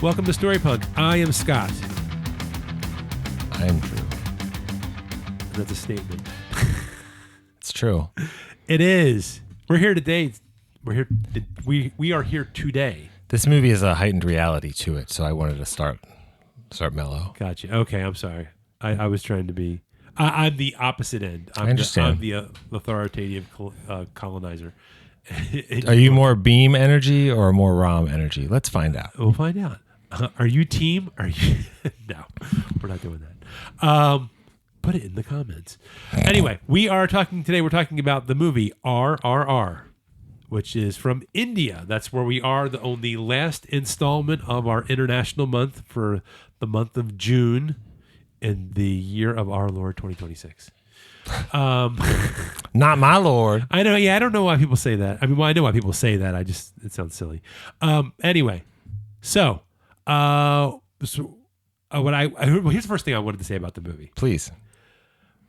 Welcome to Story Punk. I am Scott. I am Drew. That's a statement. It's true. It is. We're here today. We are here today. This movie has a heightened reality to it, so I wanted to start mellow. Gotcha. Okay, I'm sorry. I was trying to be. I'm the opposite end. I understand. I'm the authoritative colonizer. Are you more Bheem energy or more Ram energy? Let's find out. We'll find out. Are you team? Are you? No, we're not doing that. Put it in the comments. Anyway, we're talking about the movie RRR, which is from India. That's where we are on the last installment of our international month for the month of June in the year of our Lord 2026. Not my lord. I know. Yeah, I don't know why people say that. I mean, well, I know why people say that. It sounds silly. Anyway, here's the first thing I wanted to say about the movie. Please.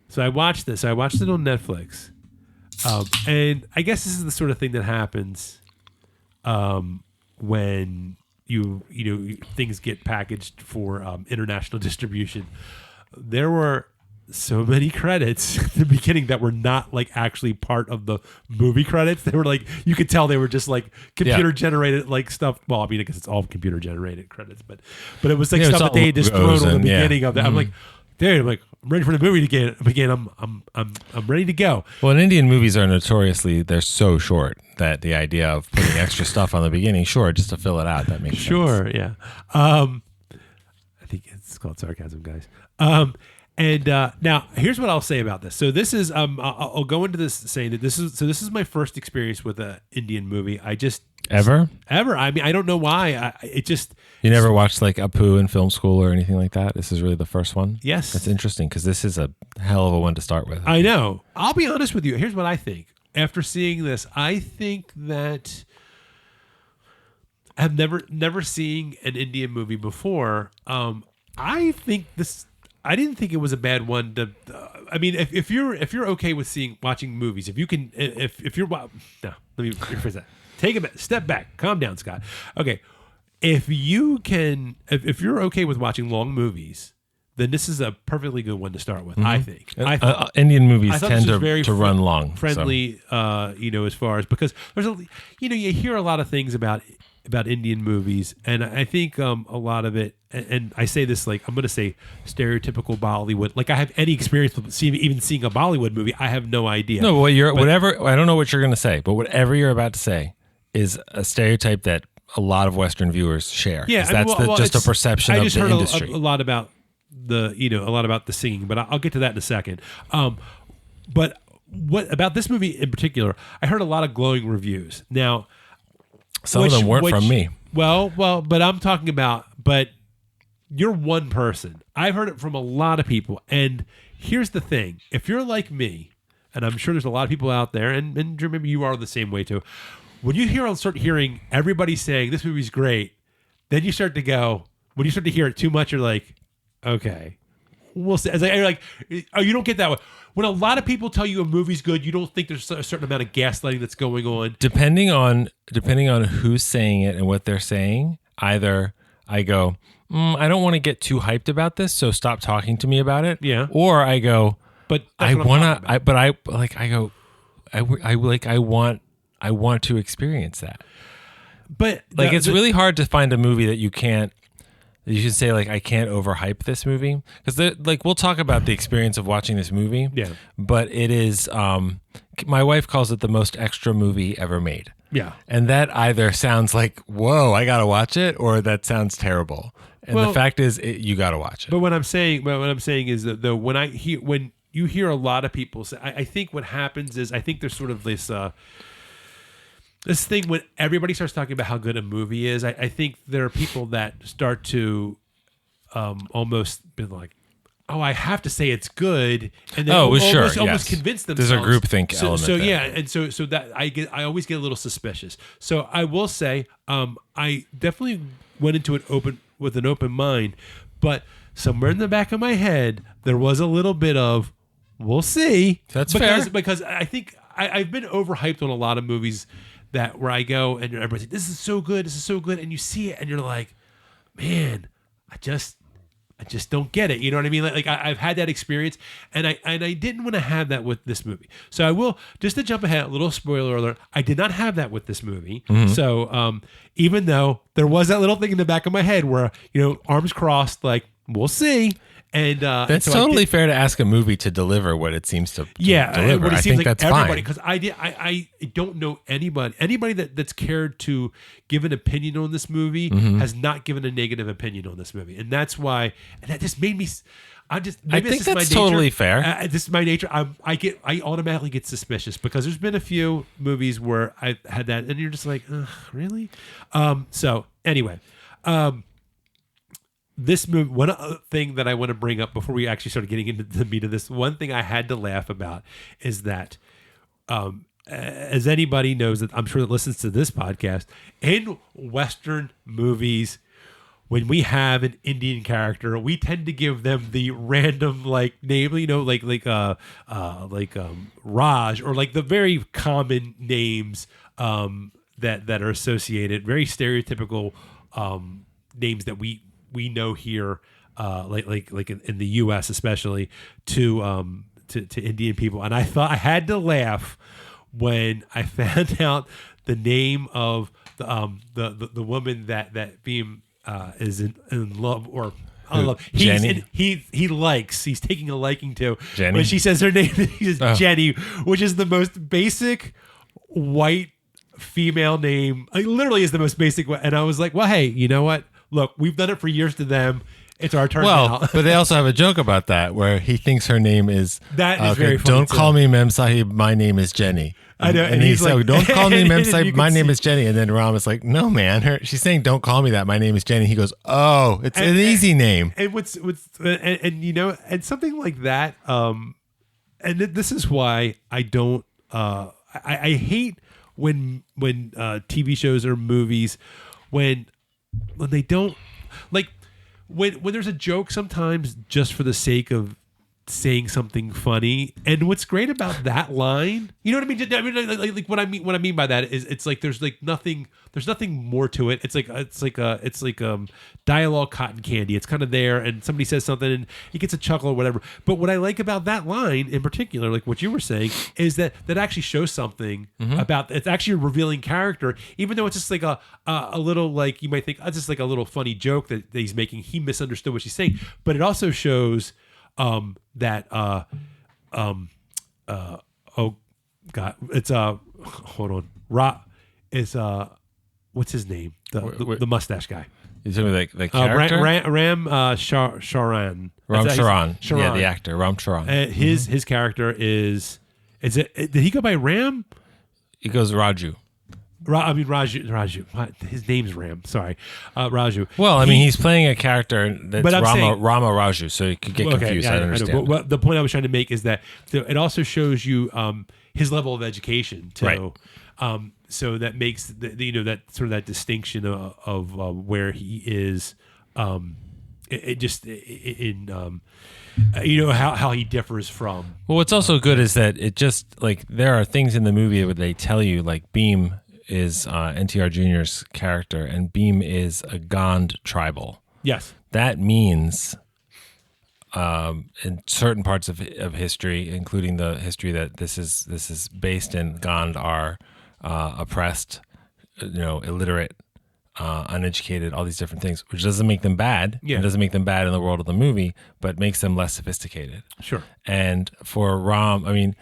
So I watched this. I watched it on Netflix, and I guess this is the sort of thing that happens when you things get packaged for international distribution. There were so many credits at the beginning that were not like actually part of the movie credits. They were like, you could tell they were just like computer generated like stuff. Well, I mean, I guess it's all computer generated credits, but it was like stuff that they just thrown on the beginning of that. I'm like, dude, I'm ready for the movie to begin. I'm ready to go. Well, Indian movies are notoriously, they're so short that the idea of putting extra stuff on the beginning, just to fill it out, that makes sense. Sure, yeah. I think it's called sarcasm, guys. And now here's what I'll say about this. So this is I'll go into this saying that this is my first experience with an Indian movie. Ever. I mean, I don't know why. You never watched like Apu in film school or anything like that? This is really the first one? Yes. That's interesting because this is a hell of a one to start with. I know. I'll be honest with you. Here's what I think. After seeing this, I think that I've never seen an Indian movie before. I didn't think it was a bad one to. I mean, if you're okay with watching movies, if you're no, let me rephrase that. Take a step back, calm down, Scott. Okay, if you're okay with watching long movies, then this is a perfectly good one to start with. Mm-hmm. I think. Indian movies tend to run long, friendly. So. As far as because there's you hear a lot of things about Indian movies, and I think a lot of it, and I say this like I'm going to say stereotypical Bollywood. Like I have any experience with even seeing a Bollywood movie, I have no idea. No, whatever. I don't know what you're going to say, but whatever you're about to say is a stereotype that a lot of Western viewers share. Yeah, that's just a perception of the industry. I just heard a lot about the singing, but I'll get to that in a second. But what about this movie in particular? I heard a lot of glowing reviews. Now. Some of them weren't from me. Well, but I'm talking about, but you're one person. I've heard it from a lot of people. And here's the thing. If you're like me, and I'm sure there's a lot of people out there, and maybe you are the same way too, when you start hearing everybody saying this movie's great, then you start to go, when you start to hear it too much, you're like, okay, we'll see. You don't get that way. When a lot of people tell you a movie's good, you don't think there's a certain amount of gaslighting that's going on. Depending on who's saying it and what they're saying, either I go, I don't want to get too hyped about this, so stop talking to me about it. Yeah. Or I go, but I want to experience that. But it's really hard to find a movie that you can say like I can't overhype this movie because we'll talk about the experience of watching this movie. Yeah, but it is my wife calls it the most extra movie ever made. Yeah, and that either sounds like whoa I gotta watch it or that sounds terrible. And the fact is you gotta watch it. But what I'm saying is that though when you hear a lot of people say, I think what happens is I think there's sort of this thing when everybody starts talking about how good a movie is, I think there are people that start to almost be like, oh, I have to say it's good, and then almost convince themselves. There's a groupthink element. So yeah, and so that I always get a little suspicious. So I will say, I definitely went into it with an open mind, but somewhere in the back of my head there was a little bit of, we'll see. That's fair. Because I think I've been overhyped on a lot of movies. That where I go and everybody's like, this is so good, and you see it and you're like, man, I just don't get it. You know what I mean? Like I've had that experience, and I didn't want to have that with this movie. So I will, just to jump ahead, a little spoiler alert. I did not have that with this movie. So even though there was that little thing in the back of my head where, arms crossed, like we'll see. And that's so totally fair to ask a movie to deliver what it seems to deliver. What it I seems think like that's everybody, fine. because I don't know anybody that's cared to give an opinion on this movie has not given a negative opinion on this movie, and that's why. And that just made me. I think that's totally fair. This is my nature. I automatically get suspicious because there's been a few movies where I had that, and you're just like, ugh, really? So anyway. This movie, one other thing that I want to bring up before we actually start getting into the meat of this, one thing I had to laugh about is that, as anybody knows that I'm sure that listens to this podcast, in Western movies, when we have an Indian character, we tend to give them the random name, like Raj, or like the very common names that are associated, very stereotypical names that we know here, like in the U.S. especially, to Indian people. And I thought I had to laugh when I found out the name of the woman that Bheem is in love, or I don't know. He's taking a liking to. Jenny? When she says her name, he says Jenny, which is the most basic white female name. It literally is the most basic one. And I was like, well, hey, you know what? Look, we've done it for years to them. It's our turn now. But they also have a joke about that where he thinks her name is. That is very funny. Don't call me Mem Sahib. My name is Jenny. I know. And he's like, don't call me Mem Sahib. My name is is Jenny. And then Ram is like, no, man. She's saying, don't call me that. My name is Jenny. He goes, oh, it's an easy name. And and something like that. And this is why I don't. I hate when TV shows or movies when they don't, like, when there's a joke sometimes just for the sake of saying something funny. And what's great about that line, you know what I mean? Like what I mean by that is it's like there's nothing more to it. It's like dialogue cotton candy. It's kind of there, and somebody says something and he gets a chuckle or whatever. But what I like about that line in particular, like what you were saying, is that actually shows something about, it's actually a revealing character, even though it's just like a little, like, you might think, it's just like a little funny joke that he's making. He misunderstood what she's saying, but it also shows that oh god, it's hold on, is what's his name, the mustache guy. You're talking about the character? Ram Charan. Ram Charan. Yeah, the actor Ram Charan. His character is it? Did he go by Ram? He goes Raju. Raju. His name's Ram. Sorry, Raju. Well, I mean, he's playing a character that's Rama Raju, so you could get confused. I understand. But the point I was trying to make is that it also shows you his level of education too. Right. So that makes that sort of that distinction of where he is. How he differs from. Well, what's also good is that it just, like, there are things in the movie where they tell you, like, Bheem is NTR Jr.'s character, and Bheem is a Gond tribal. Yes. That means in certain parts of history, including the history that this is based in, Gond are oppressed, illiterate, uneducated, all these different things, which doesn't make them bad. Yeah. It doesn't make them bad in the world of the movie, but makes them less sophisticated. Sure. And for Ram, I mean,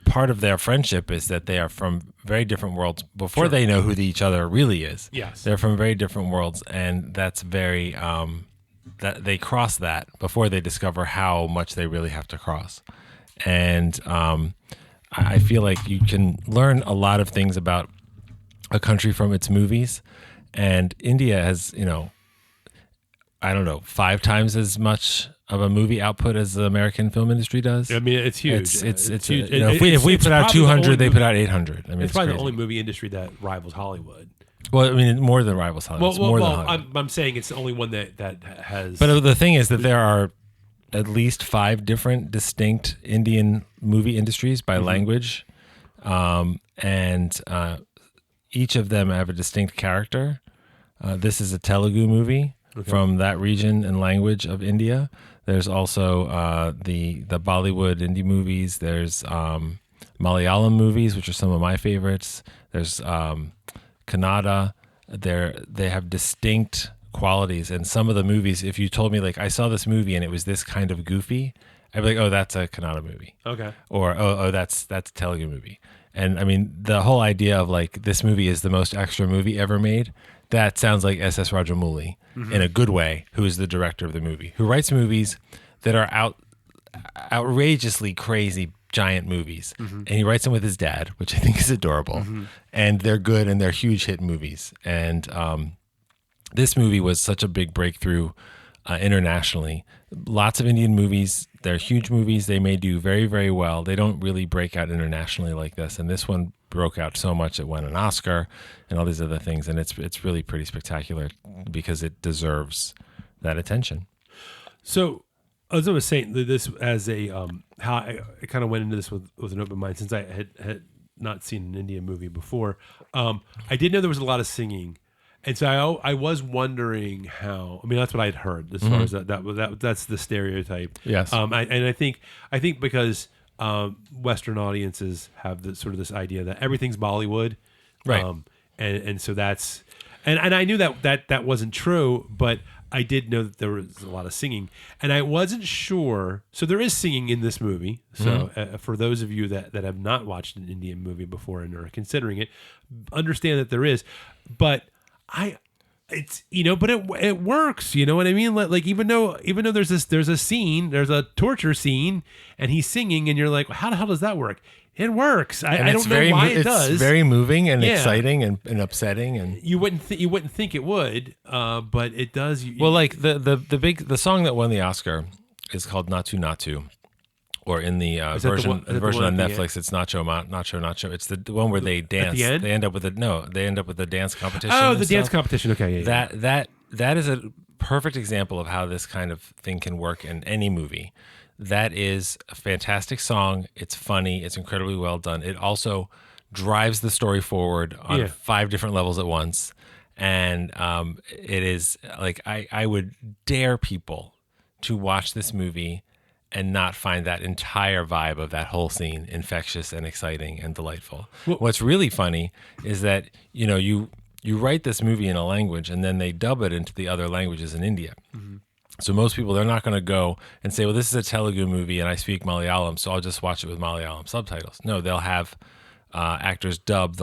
part of their friendship is that they are from very different worlds before they know who each other really is. Yes. They're from very different worlds, and that's very that they cross that before they discover how much they really have to cross. And I feel like you can learn a lot of things about a country from its movies. And India has, 5 times as much of a movie output as the American film industry does. I mean, it's huge. It's huge. If we put out 200, they put out 800. I mean, it's probably the only movie industry that rivals Hollywood. Well, I mean, more than rivals Hollywood. I'm saying it's the only one that has. But the thing is that there are at least 5 different distinct Indian movie industries by language, and each of them have a distinct character. This is a Telugu movie. from that region and language of India. There's also the Bollywood indie movies. There's Malayalam movies, which are some of my favorites. There's Kannada. They have distinct qualities, and some of the movies, if you told me like I saw this movie and it was this kind of goofy, I'd be like, oh, that's a Kannada movie. Okay. Or that's a Telugu movie. And I mean, the whole idea of like this movie is the most extra movie ever made, that sounds like S.S. Rajamouli in a good way, who is the director of the movie, who writes movies that are outrageously crazy giant movies. And he writes them with his dad, which I think is adorable. And they're good and they're huge hit movies. And this movie was such a big breakthrough internationally. Lots of Indian movies, they're huge movies. They may do very, very well. They don't really break out internationally like this. And this one broke out so much it won an Oscar and all these other things. And it's really pretty spectacular because it deserves that attention. So as I was saying, this as a how I kind of went into this with an open mind, since I had not seen an Indian movie before. I did know there was a lot of singing. And so I was wondering how. I mean, that's what I'd heard as far as that's the stereotype. Yes. I think because Western audiences have this idea that everything's Bollywood, right? And so that's and I knew that wasn't true, but I did know that there was a lot of singing, and I wasn't sure. So there is singing in this movie. So for those of you that have not watched an Indian movie before and are considering it, understand that there is, but. But it works, you know what I mean? Like even though there's a scene, there's a torture scene, and he's singing, and you're like, how the hell does that work? It works. I don't know why it does. It's very moving and exciting and upsetting, and you wouldn't think it would, but it does. Well, like the song that won the Oscar is called Natu Natu. Or in the version on Netflix, it's Nacho. It's the one where they dance. At the end? They end up with the dance competition. Oh, the dance competition. Okay, yeah. That is a perfect example of how this kind of thing can work in any movie. That is a fantastic song. It's funny. It's incredibly well done. It also drives the story forward on 5 different levels at once, and it is like I would dare people to watch this movie and not find that entire vibe of that whole scene infectious and exciting and delightful. Well, what's really funny is that, you write this movie in a language and then they dub it into the other languages in India. So most people, they're not going to go and say, well, this is a Telugu movie and I speak Malayalam, so I'll just watch it with Malayalam subtitles. No, they'll have actors dub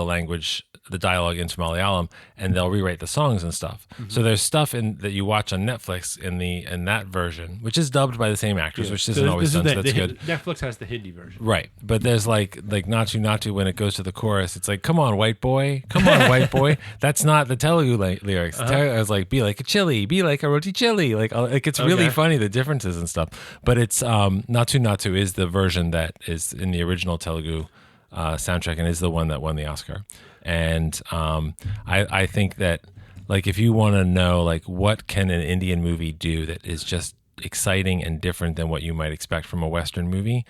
the dialogue into Malayalam, and they'll rewrite the songs and stuff. So there's stuff that you watch on Netflix in that version, which is dubbed by the same actors, which isn't always done. So that's good. Netflix has the Hindi version, right? But there's like Natu Natu when it goes to the chorus. It's like, come on, white boy, come on, white boy. That's not the Telugu lyrics. I was like, be like a chili, be like a roti chili. Like it's really funny, the differences and stuff. But it's Natu Natu is the version that is in the original Telugu soundtrack and is the one that won the Oscar. And I think that, like, if you want to know, like, what can an Indian movie do that is just exciting and different than what you might expect from a Western movie,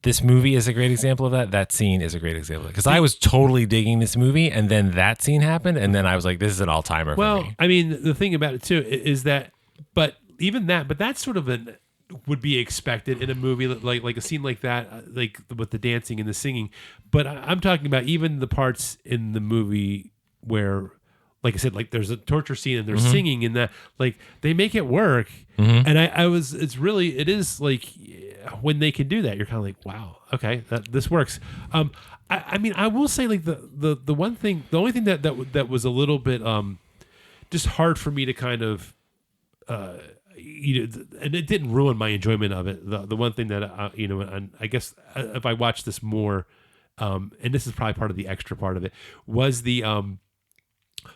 this movie is a great example of that. That scene is a great example. Because I was totally digging this movie, and then that scene happened, and then I was like, this is an all-timer for me. Well, I mean, the thing about it, too, is that, but that's sort of would be expected in a movie like a scene like that, like with the dancing and the singing. But I'm talking about even the parts in the movie where, like I said, like there's a torture scene and they're singing and that, like they make it work. And it is like when they can do that, you're kind of like, wow, okay, this works. I mean, I will say like the only thing that was a little bit just hard for me to kind of and it didn't ruin my enjoyment of it. The one thing that and I guess if I watch this more, and this is probably part of the extra part of it, was the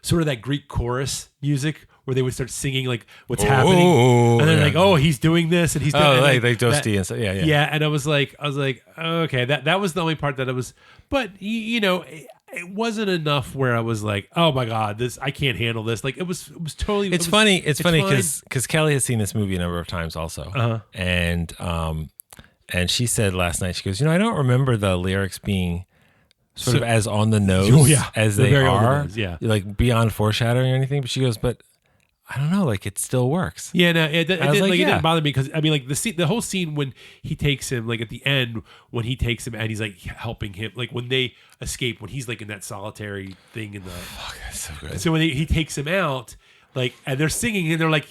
sort of that Greek chorus music where they would start singing like what's happening, and then like, oh, he's doing this and he's doing like Dosti and stuff. Yeah. And I was like, okay, that was the only part that I was, but it wasn't enough where I was like, oh my God, I can't handle this. Like it was totally. It's funny because Kelly has seen this movie a number of times also, and she said last night, she goes, I don't remember the lyrics being sort of as on the nose as they are, like beyond foreshadowing or anything. But she goes, but I don't know, like it still works. Yeah, no, it didn't bother me because I mean, like the whole scene when he takes him, like at the end when he takes him and he's like helping him, like when they escape, when he's like in that solitary thing in the. Fuck, that's so good. So when he takes him out, like, and they're singing and they're like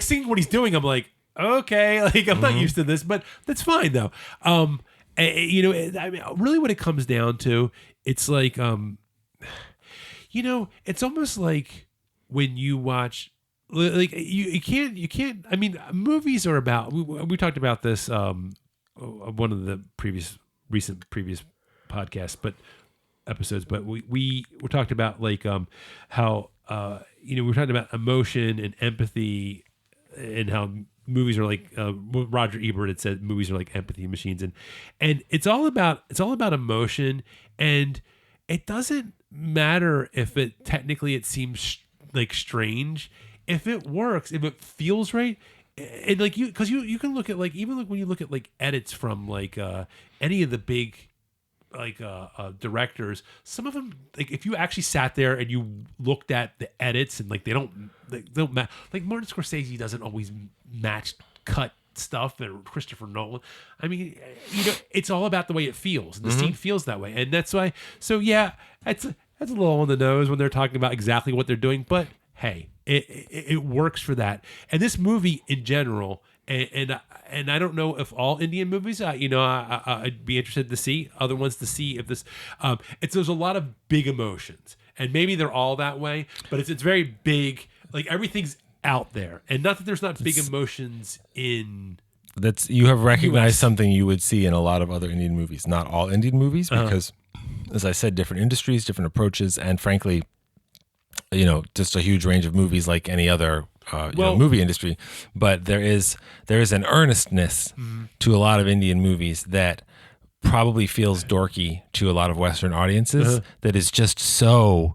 singing what he's doing. I'm like, okay, like I'm not used to this, but that's fine though. You know, I mean, really, what it comes down to, it's like, you know, it's almost like when you watch. Like you can't. I mean, movies are about. We talked about this one of the previous podcasts, but episodes. But we talked about like how you know, we were talking about emotion and empathy and how movies are like Roger Ebert had said movies are like empathy machines, and it's all about emotion, and it doesn't matter if it technically it seems like strange. If it works, if it feels right, and like you can look at like even like when you look at like edits from like any of the big like directors, some of them, like if you actually sat there and you looked at the edits and like they don't match, like Martin Scorsese doesn't always match cut stuff, and Christopher Nolan. I mean, you know, it's all about the way it feels. The scene feels that way, and that's why. So yeah, that's a little on the nose when they're talking about exactly what they're doing, but hey. It works for that, and this movie in general, and I don't know if all Indian movies, you know, I'd be interested to see other ones to see if this, there's a lot of big emotions, and maybe they're all that way, but it's very big, like everything's out there, and not that there's not big emotions in. That's you have recognized US. something you would see in a lot of other Indian movies, not all Indian movies, because, as I said, different industries, different approaches, and frankly. You know, just a huge range of movies like any other you know, movie industry, but there is an earnestness to a lot of Indian movies that probably feels dorky to a lot of Western audiences that is just so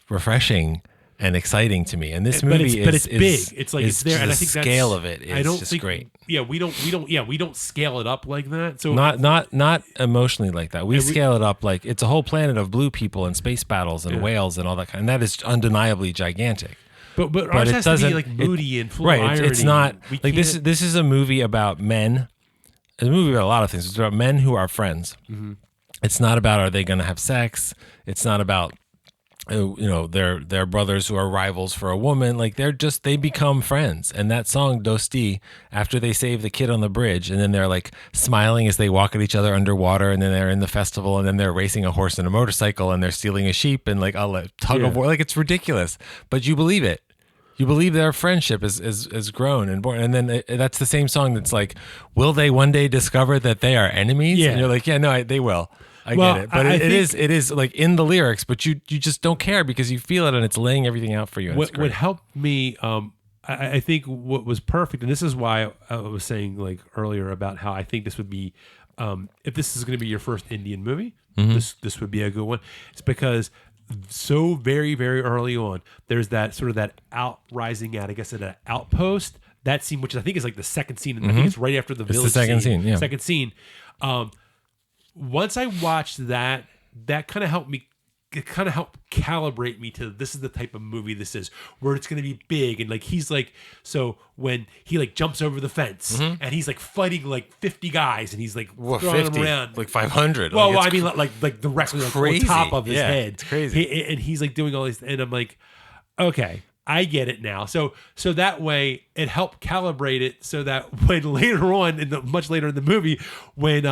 refreshing and exciting to me. And this movie it's big. It's like it's there, and I think the scale of it is just great. Yeah, we don't scale it up like that. So not emotionally like that. We scale it up like it's a whole planet of blue people and space battles and whales and all that kind. And that is undeniably gigantic. But ours has to be like moody and full of irony. It's not like this. This is a movie about men. It's a movie about a lot of things. It's about men who are friends. It's not about are they going to have sex. It's not about you know, they're brothers who are rivals for a woman. Like they become friends. And that song Dosti, after they save the kid on the bridge, and then they're like smiling as they walk at each other underwater, and then they're in the festival, and then they're racing a horse and a motorcycle, and they're stealing a sheep, and like a tug of war. Like it's ridiculous, but you believe it. You believe their friendship is grown and born. And then that's the same song that's like, will they one day discover that they are enemies? Yeah. And you're like, yeah, no, they will. I get it, but it is like in the lyrics, but you just don't care because you feel it and it's laying everything out for you. What helped me, I think what was perfect, and this is why I was saying like earlier about how I think this would be, if this is going to be your first Indian movie, this would be a good one. It's because so very, very early on, there's that sort of that rising out, I guess, at an outpost. That scene, which I think is like the second scene, and I think it's right after the village. It's the second scene, yeah. Second scene. Once I watched that kind of helped me. It kind of helped calibrate me to this is the type of movie this is, where it's going to be big, and like he's like, so when he like jumps over the fence and he's like fighting like 50 guys, and he's like throwing 50, them around like 500. Well, I mean like directly like on top of his head. It's crazy, and he's like doing all these, and I'm like, okay. I get it now. So that way it helped calibrate it so that when later on much later in the movie, when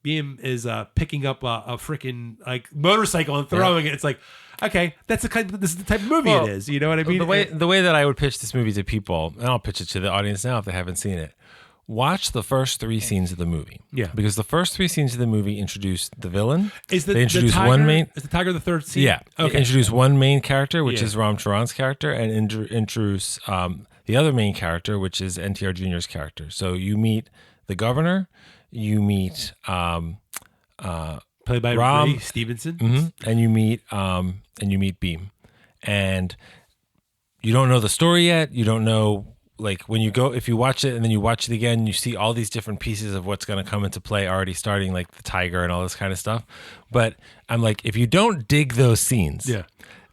Bheem is picking up a freaking like motorcycle and throwing it, it's like, okay, this is the type of movie it is. You know what I mean? The way that I would pitch this movie to people, and I'll pitch it to the audience now if they haven't seen it. Watch the first 3 scenes of the movie. Yeah. Because the first 3 scenes of the movie introduce the villain. They introduce one main. Is the tiger the third scene? Yeah. Okay. Introduce one main character, which is Ram Charan's character, and introduce the other main character, which is NTR Jr.'s character. So you meet the governor, you meet played by Ray Stevenson, and you meet Bheem, and you don't know the story yet. You don't know. Like when you go, if you watch it and then you watch it again, you see all these different pieces of what's going to come into play already starting, like the tiger and all this kind of stuff. But I'm like, if you don't dig those scenes,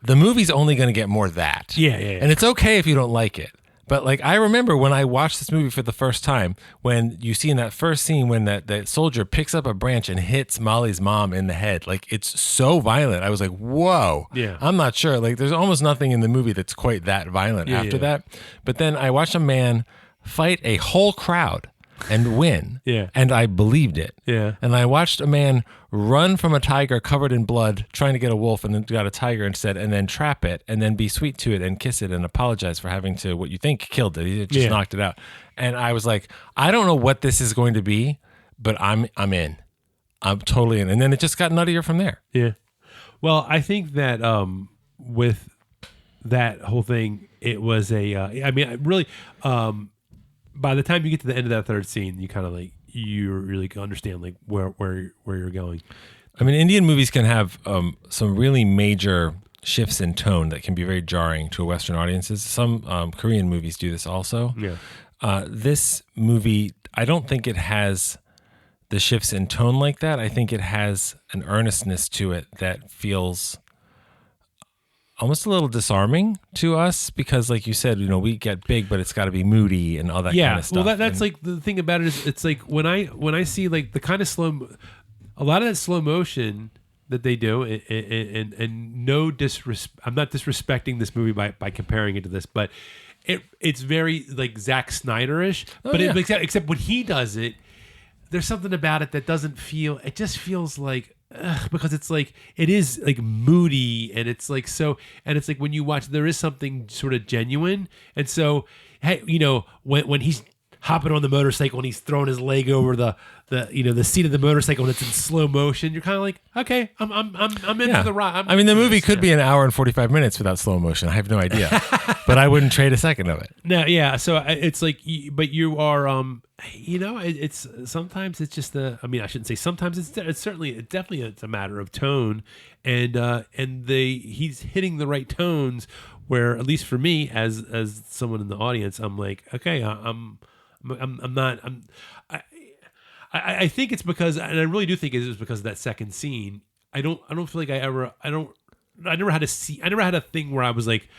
the movie's only going to get more that. Yeah. And it's okay if you don't like it. But like I remember when I watched this movie for the first time, when you see in that first scene when that soldier picks up a branch and hits Molly's mom in the head, like it's so violent. I was like, whoa. Yeah. I'm not sure. Like there's almost nothing in the movie that's quite that violent after that. But then I watched a man fight a whole crowd and win. Yeah. And I believed it. Yeah. And I watched a man run from a tiger covered in blood, trying to get a wolf, and then got a tiger instead, and then trap it, and then be sweet to it and kiss it and apologize for having to, what you think killed it. He just knocked it out. And I was like, I don't know what this is going to be, but I'm in. I'm totally in. And then it just got nuttier from there. Yeah. Well, I think that with that whole thing, it was I mean, really, by the time you get to the end of that third scene, you kind of like, you really understand like where you're going. I mean, Indian movies can have some really major shifts in tone that can be very jarring to Western audiences. Some Korean movies do this also. Yeah. This movie, I don't think it has the shifts in tone like that. I think it has an earnestness to it that feels almost a little disarming to us because, like you said, we get big, but it's got to be moody and all that kind of stuff. Well, that's like the thing about it is it's like when I see like the kind of a lot of that slow motion that they do, and no disrespect, I'm not disrespecting this movie by comparing it to this, but it's very like Zack Snyder-ish. Except when he does it, there's something about it that doesn't feel. It just feels like. Because it's like it is like moody and it's like so, and it's like when you watch there is something sort of genuine, and so hey, when he's hopping on the motorcycle and he's throwing his leg over the seat of the motorcycle and it's in slow motion, you're kind of like, okay, I'm in for the ride. I mean, the movie could be an hour and 45 minutes without slow motion. I have no idea, but I wouldn't trade a second of it. No, yeah. So it's like, but you are, it's sometimes it's just I shouldn't say sometimes it's definitely it's a matter of tone, and he's hitting the right tones where, at least for me as someone in the audience, I'm like, okay, I think it's because, and I really do think it is because of that second scene. I don't feel like I never had a thing where I was like,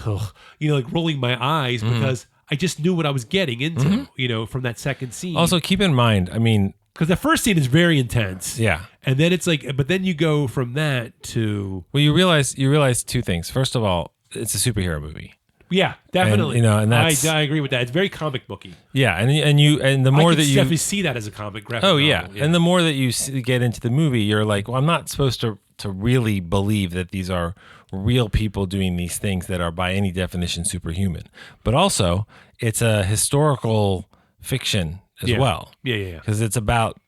like rolling my eyes because I just knew what I was getting into, from that second scene. Also, keep in mind, I mean, because the first scene is very intense. Yeah. And then it's like, but then you go from that to. Well, you realize two things. First of all, it's a superhero movie. Yeah, definitely. And that's, I agree with that. It's very comic booky. Yeah, and the more that you definitely see that as a comic graphic. Oh yeah, and the more that you get into the movie, you're like, well, I'm not supposed to really believe that ththese are real people doing these things that are by any definition superhuman. But also, it's a historical fiction as well. Yeah. Because it's about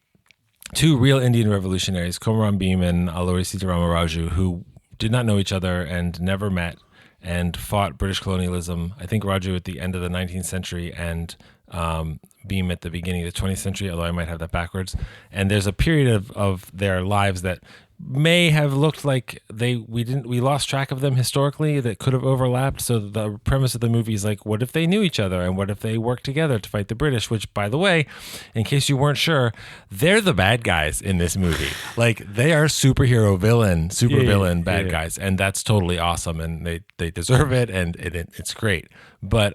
two real Indian revolutionaries, Komaram, Bheem, and Alluri, Sitarama, Raju, who did not know each other and never met, and fought British colonialism, I think Raju at the end of the 19th century and Bheem at the beginning of the 20th century, although I might have that backwards. And there's a period of their lives that may have looked like we lost track of them historically, that could have overlapped. So the premise of the movie is like, what if they knew each other and what if they worked together to fight the British, which, by the way, in case you weren't sure, they're the bad guys in this movie. Like, they are super villain bad guys, and that's totally awesome, and they deserve it, and it's great. But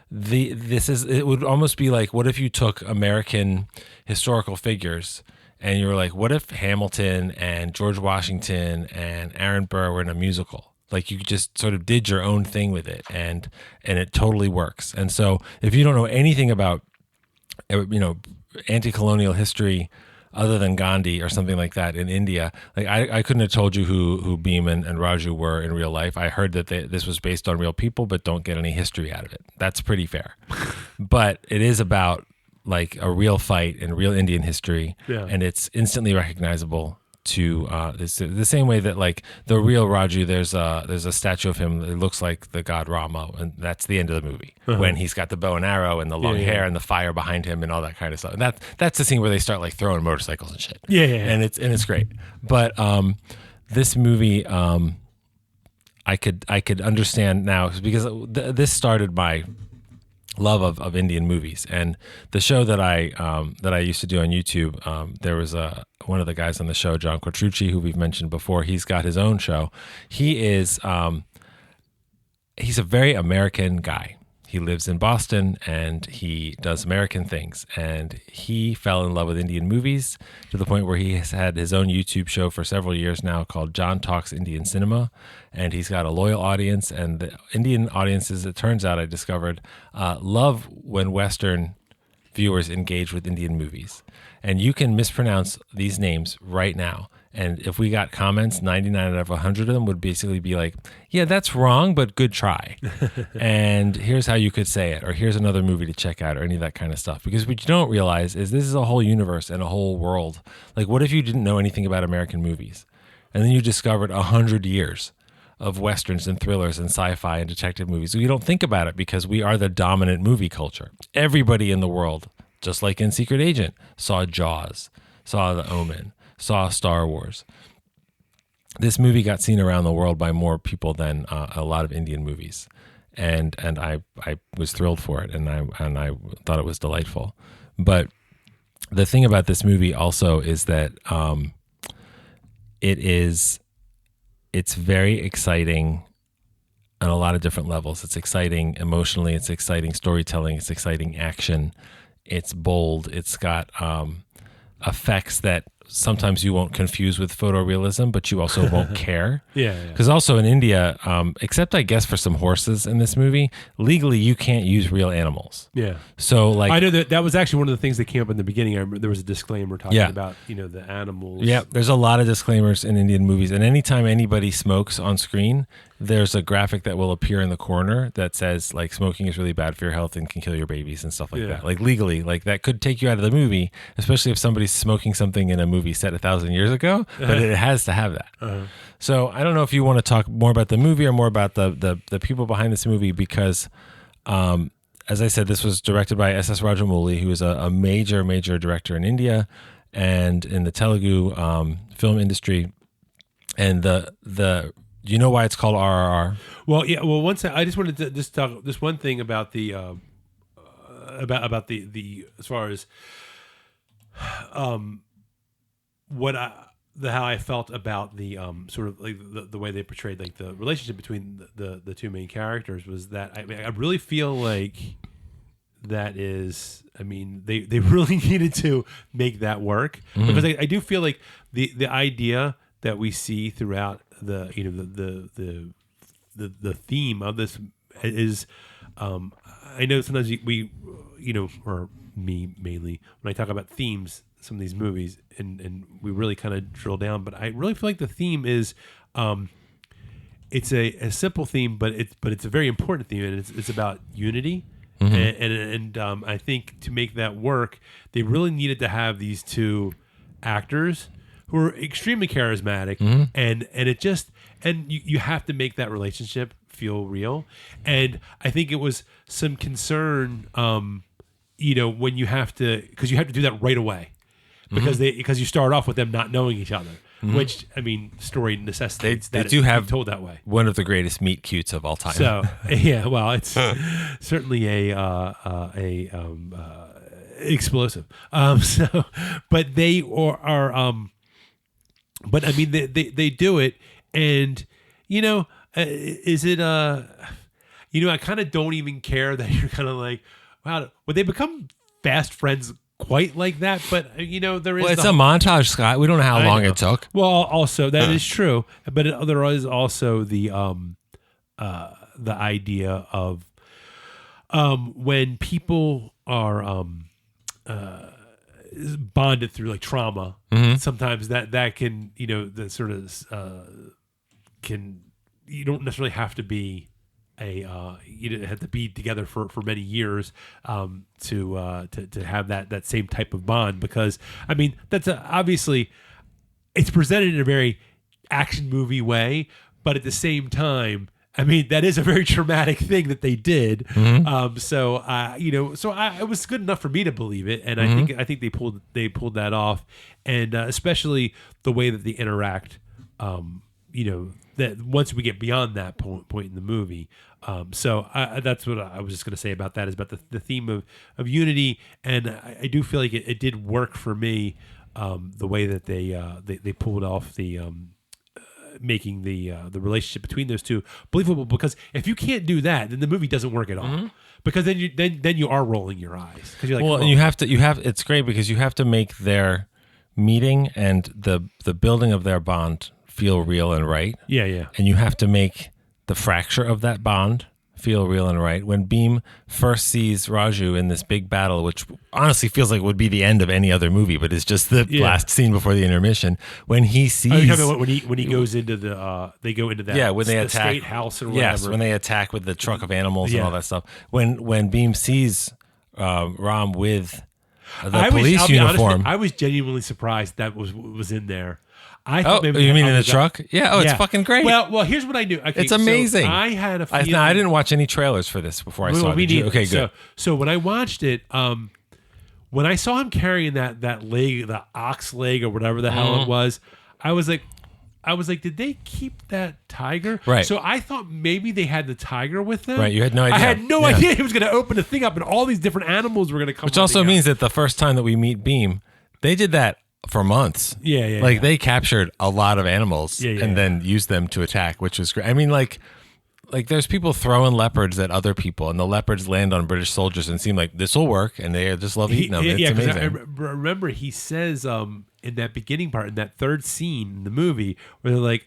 it would almost be like, what if you took American historical figures and you were like, what if Hamilton and George Washington and Aaron Burr were in a musical? Like, you just sort of did your own thing with it, and it totally works. And so if you don't know anything about, anti-colonial history other than Gandhi or something like that in India, like I couldn't have told you who Bheem and Raju were in real life. I heard that this was based on real people, but don't get any history out of it. That's pretty fair. But it is about like a real fight in real Indian history, and it's instantly recognizable to the same way that like the real Raju, there's a statue of him that looks like the god Rama, and that's the end of the movie when he's got the bow and arrow and the long hair and the fire behind him and all that kind of stuff. And that's the scene where they start like throwing motorcycles and shit. And it's great. But this movie, I could understand now because this started my of Indian movies. And the show that I used to do on YouTube, there was one of the guys on the show, John Quattrucci, who we've mentioned before. He's got his own show. He is he's a very American guy. He lives in Boston and he does American things. And he fell in love with Indian movies to the point where he has had his own YouTube show for several years now called John Talks Indian Cinema. And he's got a loyal audience. And the Indian audiences, it turns out, I discovered, love when Western viewers engage with Indian movies. And you can mispronounce these names right now. And if we got comments, 99 out of 100 of them would basically be like, yeah, that's wrong, but good try. And here's how you could say it, or here's another movie to check out, or any of that kind of stuff. Because what you don't realize is this is a whole universe and a whole world. Like, what if you didn't know anything about American movies? And then you discovered 100 years of Westerns and thrillers and sci-fi and detective movies. We don't think about it because we are the dominant movie culture. Everybody in the world, just like in Secret Agent, saw Jaws, saw The Omen, saw Star Wars. This movie got seen around the world by more people than a lot of Indian movies, and I was thrilled for it, and I thought it was delightful. But the thing about this movie also is that it's very exciting on a lot of different levels. It's exciting emotionally. It's exciting storytelling. It's exciting action. It's bold. It's got effects that sometimes you won't confuse with photorealism, but you also won't care. Yeah. Because also in India, except I guess for some horses in this movie, legally you can't use real animals. Yeah. So like, I know that was actually one of the things that came up in the beginning. I remember there was a disclaimer talking Yeah. about, the animals. Yeah, there's a lot of disclaimers in Indian movies, and anytime anybody smokes on screen, there's a graphic that will appear in the corner that says like smoking is really bad for your health and can kill your babies and stuff like that. Like legally, like that could take you out of the movie, especially if somebody's smoking something in a movie set 1,000 years ago. But it has to have that. So I don't know if you want to talk more about the movie or more about the people behind this movie, because as I said, this was directed by S.S. Rajamouli, who is a major director in India and in the Telugu film industry. And do you know why it's called RRR? Well, yeah. Well, I just wanted to just talk this one thing about the about the as far as how I felt about the sort of like the way they portrayed like the relationship between the two main characters was that I really feel like that is, I mean, they really needed to make that work, because I do feel like the idea that we see throughout the theme of this is, I know sometimes we or me mainly, when I talk about themes, some of these movies, and we really kind of drill down, but I really feel like the theme is, it's a simple theme, but it's a very important theme, and it's about unity. And I think to make that work, they really needed to have these two actors who are extremely charismatic, and it just, and you have to make that relationship feel real. And I think it was some concern, when you have to, because you have to do that right away, because you start off with them not knowing each other. Which, I mean, story necessitates they that do have told that way. One of the greatest meet cutes of all time. So yeah, well, it's certainly explosive. But they are but I mean, they do it, and is it I kind of don't even care that you're kind of like, wow, would they become fast friends? Quite like that, but there is. Well, it's a montage, Scott. We don't know how long it took. Well, also that is true, but there is also the idea of when people are bonded through like trauma. Sometimes that can the sort of can, you don't necessarily have to be you have to be together for many years to have that same type of bond, because I mean that's obviously it's presented in a very action movie way, but at the same time, I mean that is a very traumatic thing that they did. So it was good enough for me to believe it, and I think they pulled that off, and especially the way that they interact. that once we get beyond that point in the movie. So that's what I was just going to say about that, is about the theme of unity. And I do feel like it did work for me, the way that they pulled off the making the relationship between those two believable. Because if you can't do that, then the movie doesn't work at all. Because then you are rolling your eyes, because you're like, well, and you have it's great because you have to make their meeting and the building of their bond feel real and right. Yeah. And you have to make the fracture of that bond feel real and right. When Bheem first sees Raju in this big battle, which honestly feels like would be the end of any other movie, but it's just the last scene before the intermission. When he sees, when he goes into they go into that when they attack state house or whatever. Yes, when they attack with the truck of animals and all that stuff. When Bheem sees Ram with the police uniform, honest, I was genuinely surprised that was in there. I thought maybe you mean in the truck? Yeah. It's fucking great. Well, here's what I knew. Okay, it's amazing. So I had a feeling. I didn't watch any trailers for this before I saw it. Okay, good. So when I watched it, when I saw him carrying that leg, the ox leg or whatever the hell it was, I was like, did they keep that tiger? Right. So I thought maybe they had the tiger with them. Right. You had no idea. I had no idea he was going to open the thing up and all these different animals were going to come. Which also means that the first time that we meet Bheem, they did that for months. Yeah. They captured a lot of animals and then used them to attack, which was great. I mean, like there's people throwing leopards at other people, and the leopards land on British soldiers and seem like this will work, and they just love eating them. It's amazing. I remember he says in that beginning part, in that third scene in the movie, where they're like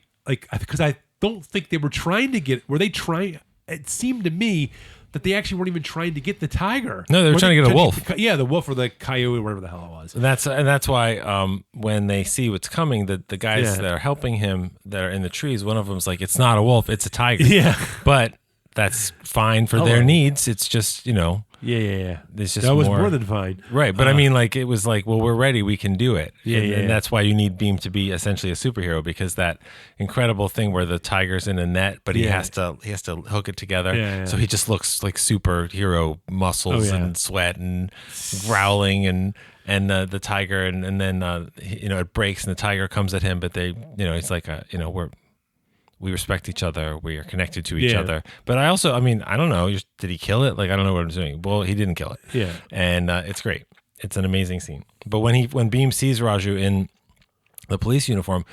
because I don't think they were trying to get. Were they trying? It seemed to me that they actually weren't even trying to get the tiger. No, they were trying to get a wolf. The wolf or the coyote, whatever the hell it was. And that's why when they see what's coming, the guys that are helping him that are in the trees, one of them's like, it's not a wolf, it's a tiger. Yeah. But that's fine for their needs. It's just, Yeah. It's just that was more than fine. Right. But I mean, like, it was like, well, we're ready. We can do it. And that's why you need Bheem to be essentially a superhero, because that incredible thing where the tiger's in a net, but he has to hook it together. So he just looks like superhero muscles and sweat and growling and the tiger and then it breaks and the tiger comes at him, but they it's like we respect each other. We are connected to each other. But I don't know. Did he kill it? Like, I don't know what I'm doing. Well, he didn't kill it. Yeah. And it's great. It's an amazing scene. But when Bheem sees Raju in the police uniform,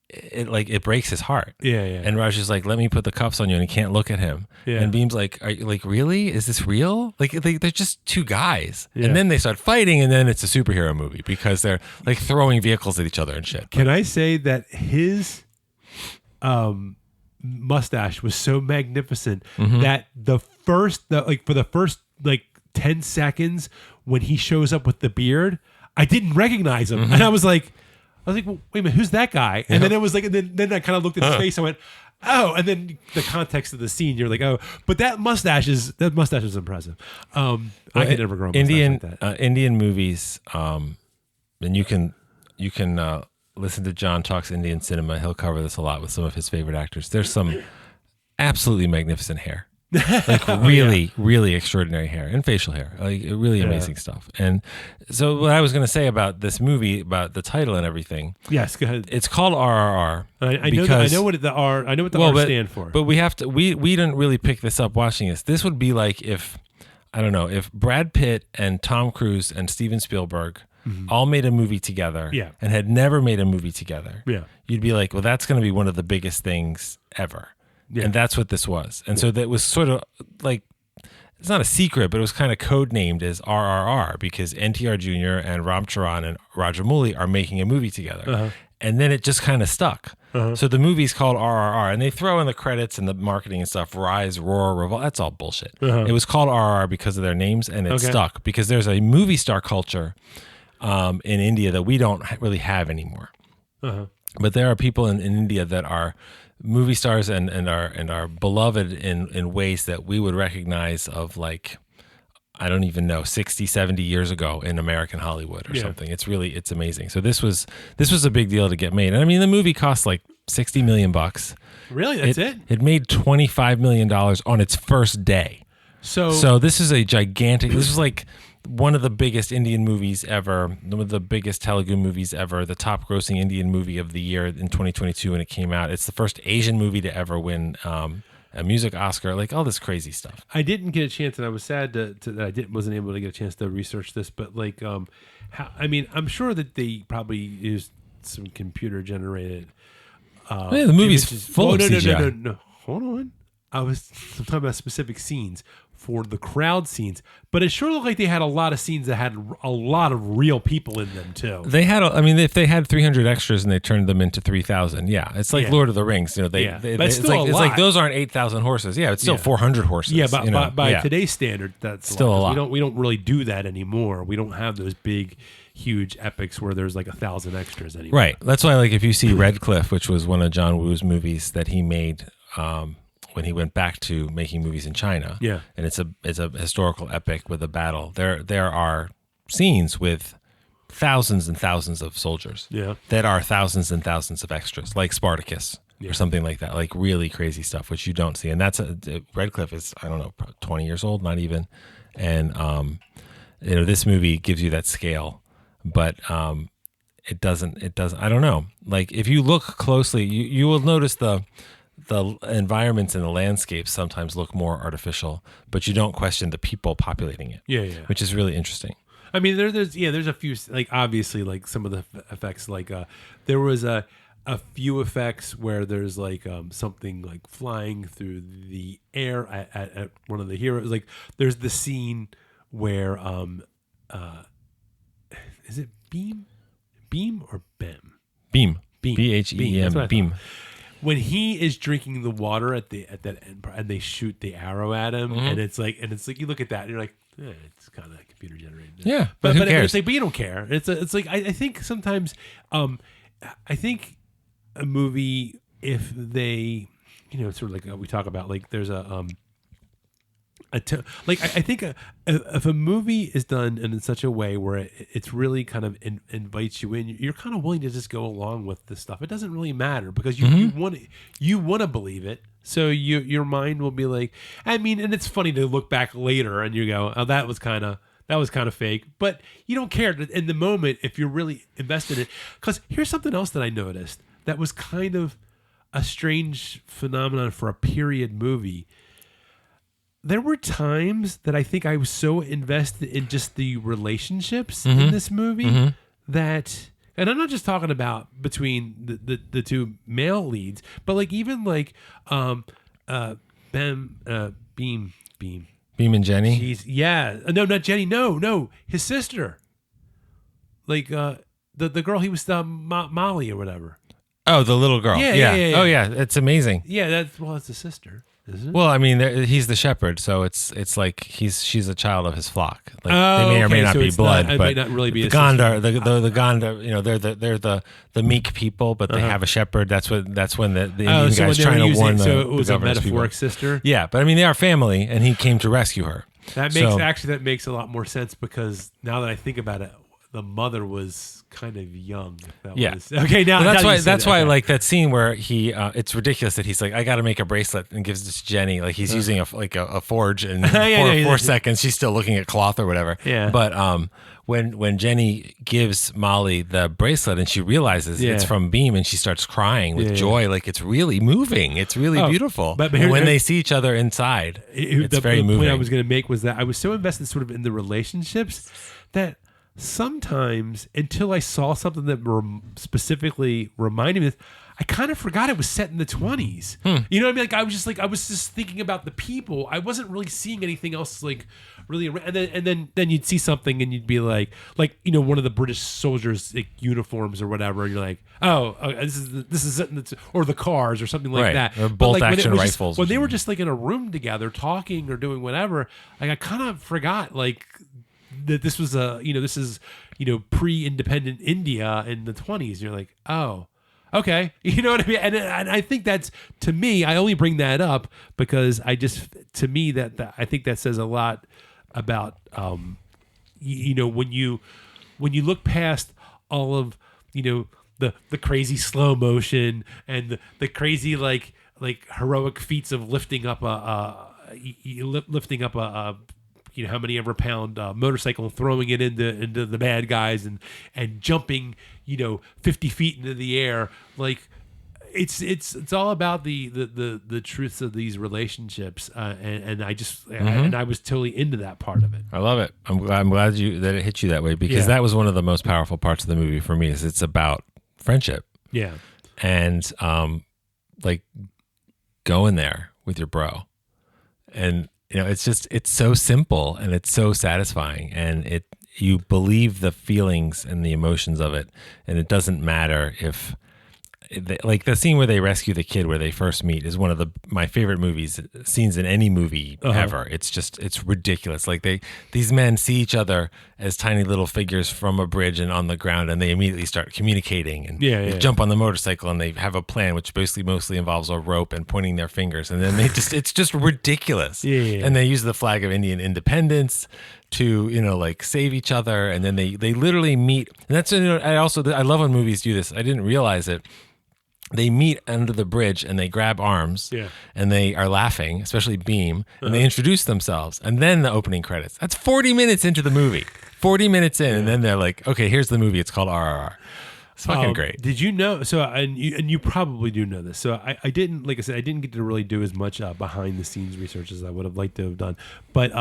it breaks his heart. Yeah. And Raju's like, let me put the cuffs on you, and he can't look at him. Yeah. And Beam's like, are you, like, really? Is this real? Like, they're just two guys. Yeah. And then they start fighting, and then it's a superhero movie because they're like throwing vehicles at each other and shit. Can I say that his mustache was so magnificent that for the first 10 seconds when he shows up with the beard, I didn't recognize him. And I was like, well, wait a minute, who's that guy? And then it was like, and then I kind of looked at his face. I went, oh, and then the context of the scene, you're like, oh, but that mustache is impressive. I could never grow a mustache like that. Indian movies, and you can listen to John Talks Indian Cinema. He'll cover this a lot with some of his favorite actors. There's some absolutely magnificent hair. Like really extraordinary hair and facial hair, like really amazing stuff. And so what I was going to say about this movie, about the title and everything. Yes, go ahead. It's called RRR. I know what the R stand for. But we have to. We didn't really pick this up watching this. This would be like if Brad Pitt and Tom Cruise and Steven Spielberg all made a movie together and had never made a movie together. Yeah, you'd be like, well, that's going to be one of the biggest things ever. Yeah. And that's what this was. And so that was sort of like, it's not a secret, but it was kind of codenamed as RRR because NTR Jr. and Ram Charan and Rajamouli are making a movie together. And then it just kind of stuck. So the movie's called RRR, and they throw in the credits and the marketing and stuff, Rise, Roar, Revolt. That's all bullshit. It was called RRR because of their names, and it stuck because there's a movie star culture in India that we don't really have anymore. But there are people in India that are movie stars and are beloved in ways that we would recognize of, like, I don't even know, 60, 70 years ago in American Hollywood or something. It's amazing. So this was a big deal to get made. And I mean, the movie cost like $60 million. Really? That's it? It made $25 million on its first day. So this is a gigantic, this is like one of the biggest Indian movies ever, one of the biggest Telugu movies ever, the top grossing Indian movie of the year in 2022 when it came out. It's the first Asian movie to ever win a music Oscar, like all this crazy stuff. I didn't get a chance, and I was sad that I wasn't able to get a chance to research this, but like, I'm sure that they probably used some computer generated. The movie's full of CGI. No. Hold on. I'm talking about specific scenes for the crowd scenes, but it sure looked like they had a lot of scenes that had a lot of real people in them too. They had, if they had 300 extras and they turned them into 3,000, it's like Lord of the Rings. But it's still a lot. It's like those aren't 8,000 horses. Yeah, it's still 400 horses. Yeah, by today's standard, that's still a lot. We don't really do that anymore. We don't have those big, huge epics where there's like 1,000 extras anymore. Right. That's why, like, if you see Red Cliff, which was one of John Woo's movies that he made. When he went back to making movies in China, and it's a historical epic with a battle. There are scenes with thousands and thousands of soldiers, that are thousands and thousands of extras, like Spartacus or something like that, like really crazy stuff which you don't see. And that's Red Cliff is 20 years old, not even, and this movie gives you that scale, but it doesn't. I don't know. Like if you look closely, you will notice the environments and the landscapes sometimes look more artificial, but you don't question the people populating it. Which is really interesting. I mean, there's a few, like obviously like some of the effects, like there was a few effects where there's like something like flying through the air at one of the heroes. Like there's the scene where is it Bheem or Bem? Bheem. Bheem. Bheem. When he is drinking the water at that end, and they shoot the arrow at him, and it's like you look at that and you're like, it's kind of computer generated. Yeah, but who cares? It's like, but you don't care. It's like I think sometimes, I think a movie, if they, sort of like we talk about, like there's I think if a movie is done in such a way where it's really kind of invites you in, you're kind of willing to just go along with this stuff. It doesn't really matter because you want to believe it. So your mind will be like, I mean, and it's funny to look back later and you go, oh, that was kind of fake, but you don't care in the moment if you're really invested in it. Because here's something else that I noticed that was kind of a strange phenomenon for a period movie. There were times that I think I was so invested in just the relationships in this movie that, and I'm not just talking about between the two male leads, but like even like Bheem and Jenny. No, not Jenny. No, his sister. Like the girl he was Molly or whatever. Oh, the little girl. Yeah. Oh yeah, it's amazing. Yeah, it's a sister. Isn't it? Well, I mean, he's the shepherd, so it's like she's a child of his flock. Like they may or may not be blood, but it might not really be the Gondar, the Gondar, they're the meek people, but they have a shepherd. That's when the Indian guy's trying to warn them. So it was a metaphoric sister. Yeah, but I mean, they are family, and he came to rescue her. That makes a lot more sense because now that I think about it, the mother was kind of young. Okay. Now that's why like that scene where he, it's ridiculous that he's like, I got to make a bracelet and gives this to Jenny. Like he's using a forge and 4 seconds. She's still looking at cloth or whatever. Yeah. But when Jenny gives Molly the bracelet and she realizes it's from Bheem and she starts crying with joy, like it's really moving. It's really beautiful. But when they see each other inside, it's very moving. The point I was going to make was that I was so invested sort of in the relationships that sometimes until I saw something that specifically reminded me of this, I kind of forgot it was set in the 20s. You know what I mean? Like I was just thinking about the people. I wasn't really seeing anything else like really. And then you'd see something and you'd be like one of the British soldiers' like, uniforms or whatever. And you're like, this is it, or the cars or something like that. Or bolt action rifles. When they were just like in a room together talking or doing whatever, like I kind of forgot like. That this was this is pre-independent India in the 20s. You're like, oh, okay, you know what I mean? And I think that's, to me, I only bring that up because that I think that says a lot about when you look past all of the crazy slow motion and the crazy like heroic feats of lifting up a how many ever pound motorcycle and throwing it into the bad guys and jumping 50 feet into the air. Like it's all about the truths of these relationships, and I just and I was totally into that part of it. I love it. I'm glad that it hit you that way, because that was one of the most powerful parts of the movie for me. Is it's about friendship. Yeah. And like going there with your bro, and it's so simple and it's so satisfying, and you believe the feelings and the emotions of it, and it doesn't matter if. Like the scene where they rescue the kid where they first meet is one of my favorite scenes in any movie ever. It's ridiculous. Like these men see each other as tiny little figures from a bridge and on the ground, and they immediately start communicating, and they jump on the motorcycle, and they have a plan which basically mostly involves a rope and pointing their fingers, and then it's just ridiculous. And they use the flag of Indian independence to like save each other, and then they literally meet. And that's I love when movies do this. I didn't realize it. They meet under the bridge and they grab arms, and they are laughing, especially Bheem, and they introduce themselves, and then the opening credits. That's 40 minutes into the movie, 40 minutes in, and then they're like, okay, here's the movie. It's called RRR. It's fucking great. Did you know? So, and you probably do know this. So I didn't, like I said, I didn't get to really do as much behind the scenes research as I would have liked to have done. But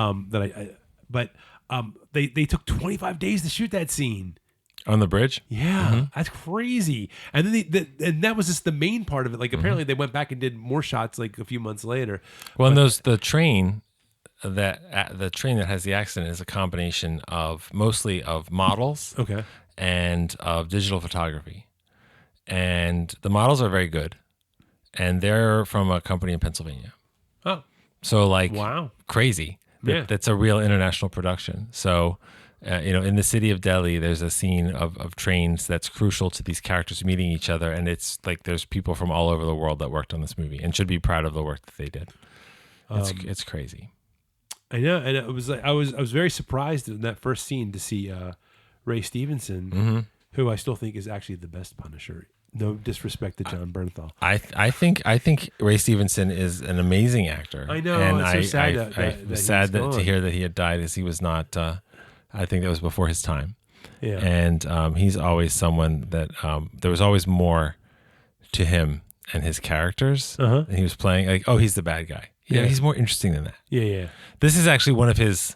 they took 25 days to shoot that scene. On the bridge? Yeah, that's crazy. And then and that was just the main part of it. Like apparently they went back and did more shots like a few months later. Well, and the train that has the accident is a combination of mostly of models, and of digital photography. And the models are very good, and they're from a company in Pennsylvania. Oh, so wow, crazy. That's a real international production. So. In the city of Delhi, there's a scene of trains that's crucial to these characters meeting each other, and it's like there's people from all over the world that worked on this movie and should be proud of the work that they did. It's crazy. I know, and it was like I was very surprised in that first scene to see Ray Stevenson, who I still think is actually the best Punisher. No disrespect to John Bernthal. I think Ray Stevenson is an amazing actor. I know, and it's so sad I was sad to hear that he had died, as he was not. I think that was before his time. Yeah. And he's always someone that there was always more to him and his characters. And he was playing he's the bad guy. He's more interesting than that. Yeah. This is actually one of his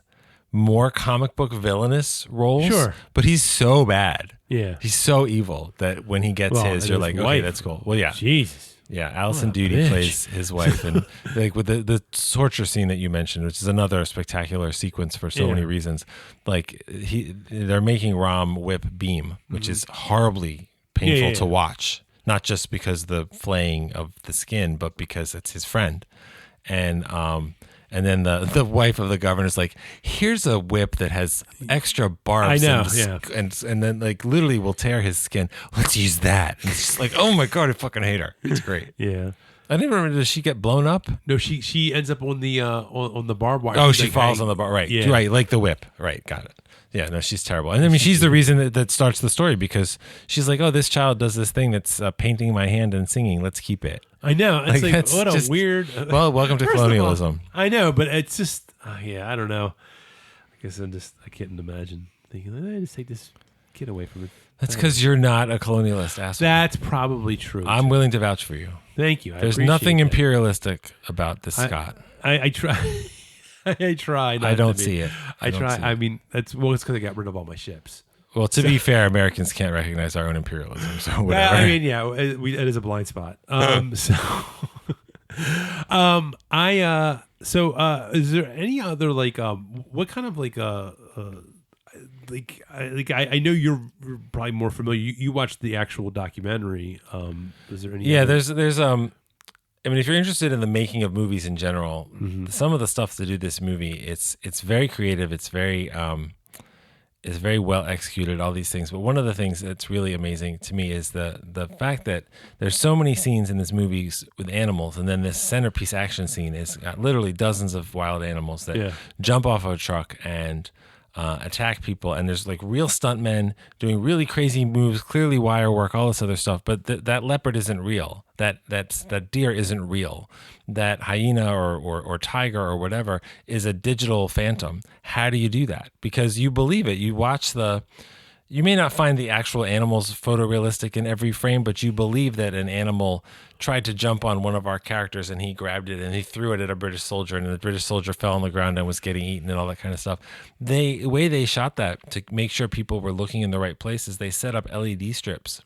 more comic book villainous roles. Sure. But he's so bad. Yeah. He's so evil that when he gets you're like, okay, that's cool. Well, yeah. Jesus. Yeah, Allison Doody plays his wife, and like with the torture scene that you mentioned, which is another spectacular sequence for so many reasons. Like they're making Ram whip Bheem, which is horribly painful to watch, not just because the flaying of the skin, but because it's his friend. And then the wife of the governor's like, here's a whip that has extra barbs. I know, and then like literally will tear his skin. Let's use that. And it's just like, oh my God, I fucking hate her. It's great. Yeah. I didn't remember, does she get blown up? No, she ends up on the on the barbed wire. Oh, she falls on the bar. Right. Yeah. Right. Like the whip. Right. Got it. Yeah, no, she's terrible. And I mean, she's the reason that starts the story, because she's like, oh, this child does this thing that's painting my hand and singing. Let's keep it. I know. It's like what a weird. Well, welcome to colonialism. I know, but it's just, I don't know. I guess I can't imagine thinking, just take this kid away from it. That's because you're not a colonialist, asshole. That's probably true. I'm willing to vouch for you. Thank you. There's nothing imperialistic about this, Scott. I try. I try. I don't see it. I try. I mean, it's because I got rid of all my ships. Well, to be fair, Americans can't recognize our own imperialism, so whatever. I mean, it is a blind spot. Is there any other what kind of I know you're probably more familiar. You watched the actual documentary. Is there any? Yeah, there's I mean, if you're interested in the making of movies in general, some of the stuff to do this movie, it's very creative. It's very well executed, all these things. But one of the things that's really amazing to me is the fact that there's so many scenes in this movie with animals, and then this centerpiece action scene is got literally dozens of wild animals that jump off of a truck and attack people, and there's like real stuntmen doing really crazy moves, clearly wire work, all this other stuff. But that leopard isn't real. That deer isn't real. That hyena or tiger or whatever is a digital phantom. How do you do that? Because you believe it. You watch you may not find the actual animals photorealistic in every frame, but you believe that an animal tried to jump on one of our characters and he grabbed it and he threw it at a British soldier, and the British soldier fell on the ground and was getting eaten and all that kind of stuff. The way they shot that to make sure people were looking in the right places, they set up LED strips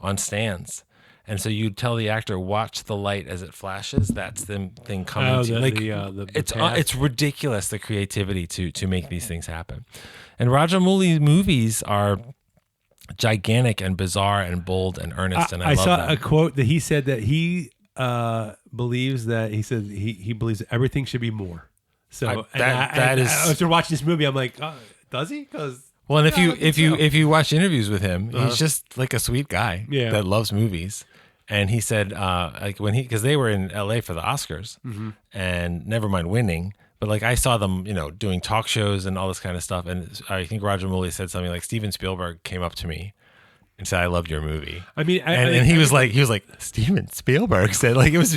on stands. And so you tell the actor, watch the light as it flashes. That's the thing coming to it's ridiculous, the creativity to make these things happen. And Rajamouli movies are gigantic and bizarre and bold and earnest, and I love saw them. a quote that he said that he believes that he believes that everything should be more. So after watching this movie, I'm like, does he? Because well, and if you watch interviews with him, he's just like a sweet guy that loves movies. And he said, like because they were in LA for the Oscars, and never mind winning. But like I saw them, doing talk shows and all this kind of stuff. And I think Rajamouli said something like, Steven Spielberg came up to me and said, "I loved your movie." I mean, and he was like, Steven Spielberg said, like, it was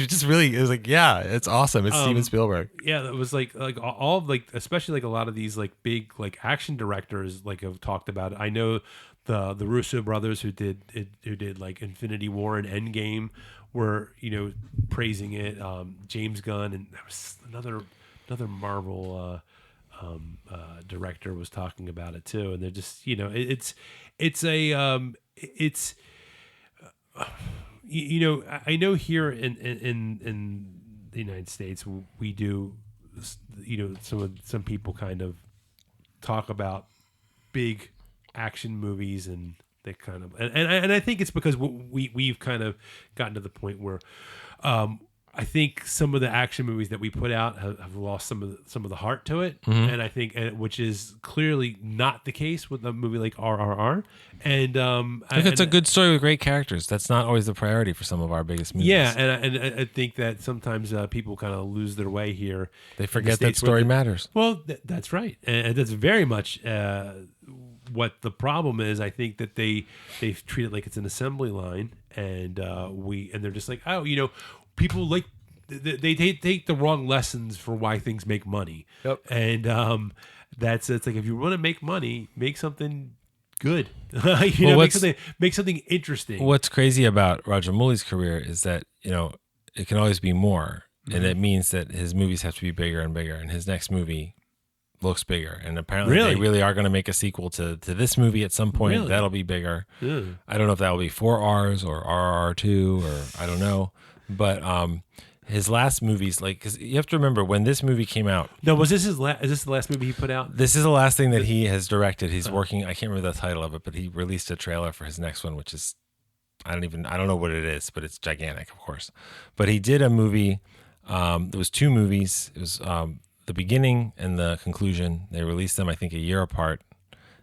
like, yeah, it's awesome. It's Steven Spielberg. Yeah, it was like all of especially like a lot of these like big like action directors like have talked about it. I know the Russo brothers who did like Infinity War and Endgame were praising it. James Gunn, and there was another Marvel director was talking about it too, and they're just it's I know here in the United States we do some people kind of talk about big action movies, and they kind of and I think it's because we've kind of gotten to the point where I think some of the action movies that we put out have lost some of the heart to it, and I think which is clearly not the case with a movie like RRR. And if it's a good story with great characters, that's not always the priority for some of our biggest movies. Yeah, and I think that sometimes people kind of lose their way here. They forget that story matters. Well, that's right, and that's very much what the problem is. I think that they treat it like it's an assembly line, and they're just like, people like they take the wrong lessons for why things make money. Yep. And it's like, if you want to make money, make something good. Make something interesting. What's crazy about Rajamouli's career is that it can always be more, and it means that his movies have to be bigger and bigger, and his next movie looks bigger, and apparently they really are going to make a sequel to this movie at some point. That'll be bigger. Yeah. I don't know if that will be 4Rs or RRR2 or I don't know. But his last movies, because you have to remember when this movie came out. No, is this the last movie he put out? This is the last thing that he has directed. He's working. I can't remember the title of it, but he released a trailer for his next one, which is I don't know what it is, but it's gigantic, of course. But he did a movie. There was two movies. It was the beginning and the conclusion. They released them, I think, a year apart.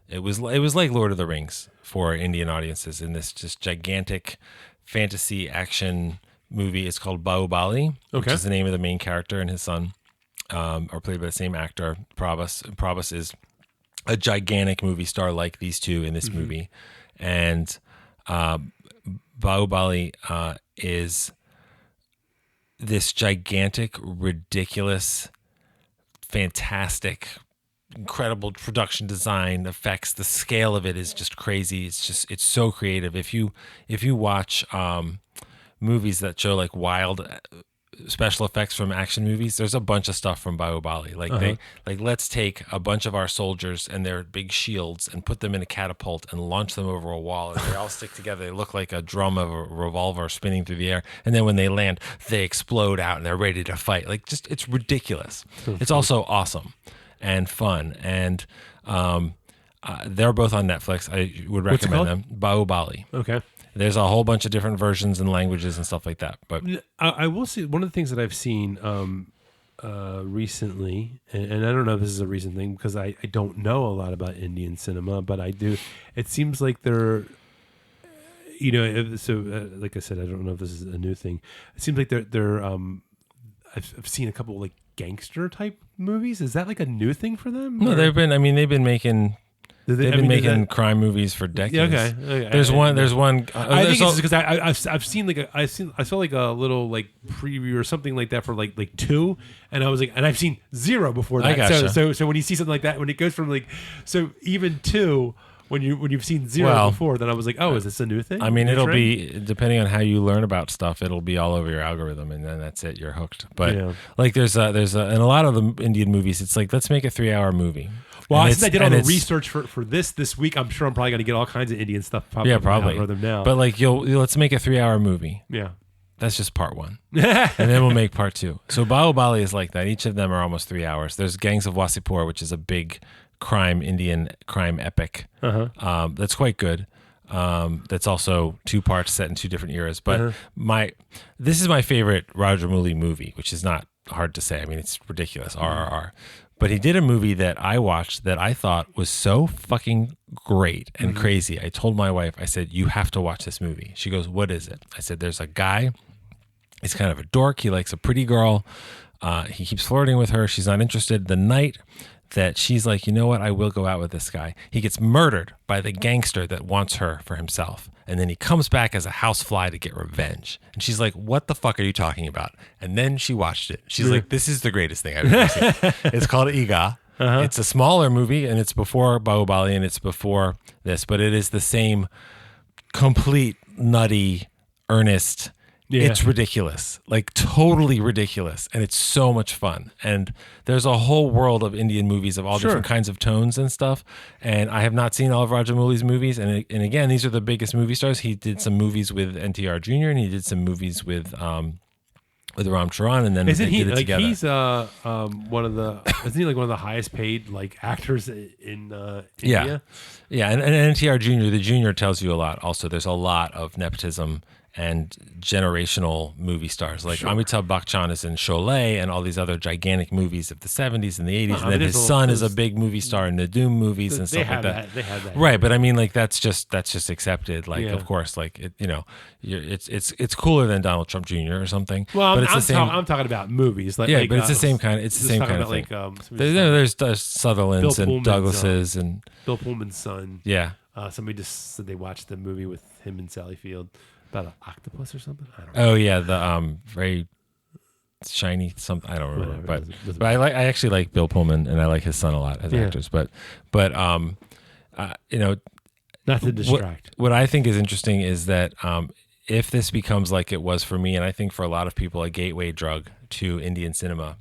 It was like Lord of the Rings for Indian audiences in this just gigantic fantasy action movie. It's called Bahubali, which is the name of the main character, and his son are played by the same actor, Prabhas. Prabhas is a gigantic movie star like these two in this movie. And Bahubali is this gigantic, ridiculous, fantastic, incredible production design, effects. The scale of it is just crazy. It's so creative. If you watch movies that show like wild special effects from action movies, there's a bunch of stuff from Bahubali. Let's take a bunch of our soldiers and their big shields and put them in a catapult and launch them over a wall, and they all stick together. They look like a drum of a revolver spinning through the air, and then when they land, they explode out and they're ready to fight. It's ridiculous. It's also awesome and fun, and they're both on Netflix. I would recommend them. Bahubali. Okay. There's a whole bunch of different versions and languages and stuff like that. But I will say one of the things that I've seen recently, and I don't know if this is a recent thing because I don't know a lot about Indian cinema, but I do. It seems like they're, like I said, I don't know if this is a new thing. It seems like they're I've seen a couple like gangster type movies? Is that like a new thing for them? No, or? they've been making. They've been making crime movies for decades. Okay. There's one. I think it's because I've seen I saw like a little like preview or something like that for like 2, and I was like, and I've seen 0 before that. I gotcha. So when you see something like that, when it goes from like even 2. When you've seen 0 before, then I was like, oh, is this a new thing? I mean, it'll be, depending on how you learn about stuff, it'll be all over your algorithm, and then that's it. You're hooked. But like there's in a lot of the Indian movies, it's like, let's make a 3-hour movie. Well, since I did all the research for this week, I'm sure I'm probably going to get all kinds of Indian stuff. Yeah, probably. Now. But like let's make a 3-hour movie. Yeah. That's just part 1. And then we'll make part 2. So Bahubali is like that. Each of them are almost 3 hours. There's Gangs of Wasseypur, which is a big Indian crime epic. That's quite good. That's also 2 parts set in 2 different eras. But this is my favorite Rajamouli movie, which is not hard to say. I mean, it's ridiculous. RRR. But he did a movie that I watched that I thought was so fucking great and crazy. I told my wife, I said, you have to watch this movie. She goes, what is it? I said, there's a guy. He's kind of a dork. He likes a pretty girl. He keeps flirting with her. She's not interested. The night that she's like, you know what, I will go out with this guy, he gets murdered by the gangster that wants her for himself. And then he comes back as a housefly to get revenge. And she's like, what the fuck are you talking about? And then she watched it. She's like, this is the greatest thing I've ever seen. It's called Iga. It's a smaller movie, and it's before Bahubali, and it's before this, but it is the same complete, nutty, earnest. Yeah. It's ridiculous, like totally ridiculous, and it's so much fun. And there's a whole world of Indian movies of all different kinds of tones and stuff. And I have not seen all of Rajamouli's movies. And again, these are the biggest movie stars. He did some movies with NTR Jr. and he did some movies with Ram Charan, and then isn't he did it like together. he's one of the isn't he like one of the highest paid like actors in India? Yeah, and NTR Jr. The Junior tells you a lot. Also, there's a lot of nepotism and generational movie stars. Like Amitabh Bachchan is in Sholay and all these other gigantic movies of the 70s and the 80s. And then his son is a big movie star in the Doom movies and stuff like that. They have that. Right, but I mean, like that's just accepted. Like, of course, like it, it's cooler than Donald Trump Jr. or something. Well, but I'm talking about movies. Like, but it's the same kind. It's the same kind of thing. There's Sutherland's and Douglas's and Bill Pullman's son. Yeah. Somebody just said they watched the movie with him and Sally Field. About an octopus or something? I don't know. Oh yeah, the very shiny something. I don't remember, but I actually like Bill Pullman and I like his son a lot as actors. But not to distract. What I think is interesting is that if this becomes like it was for me, and I think for a lot of people, a gateway drug to Indian cinema,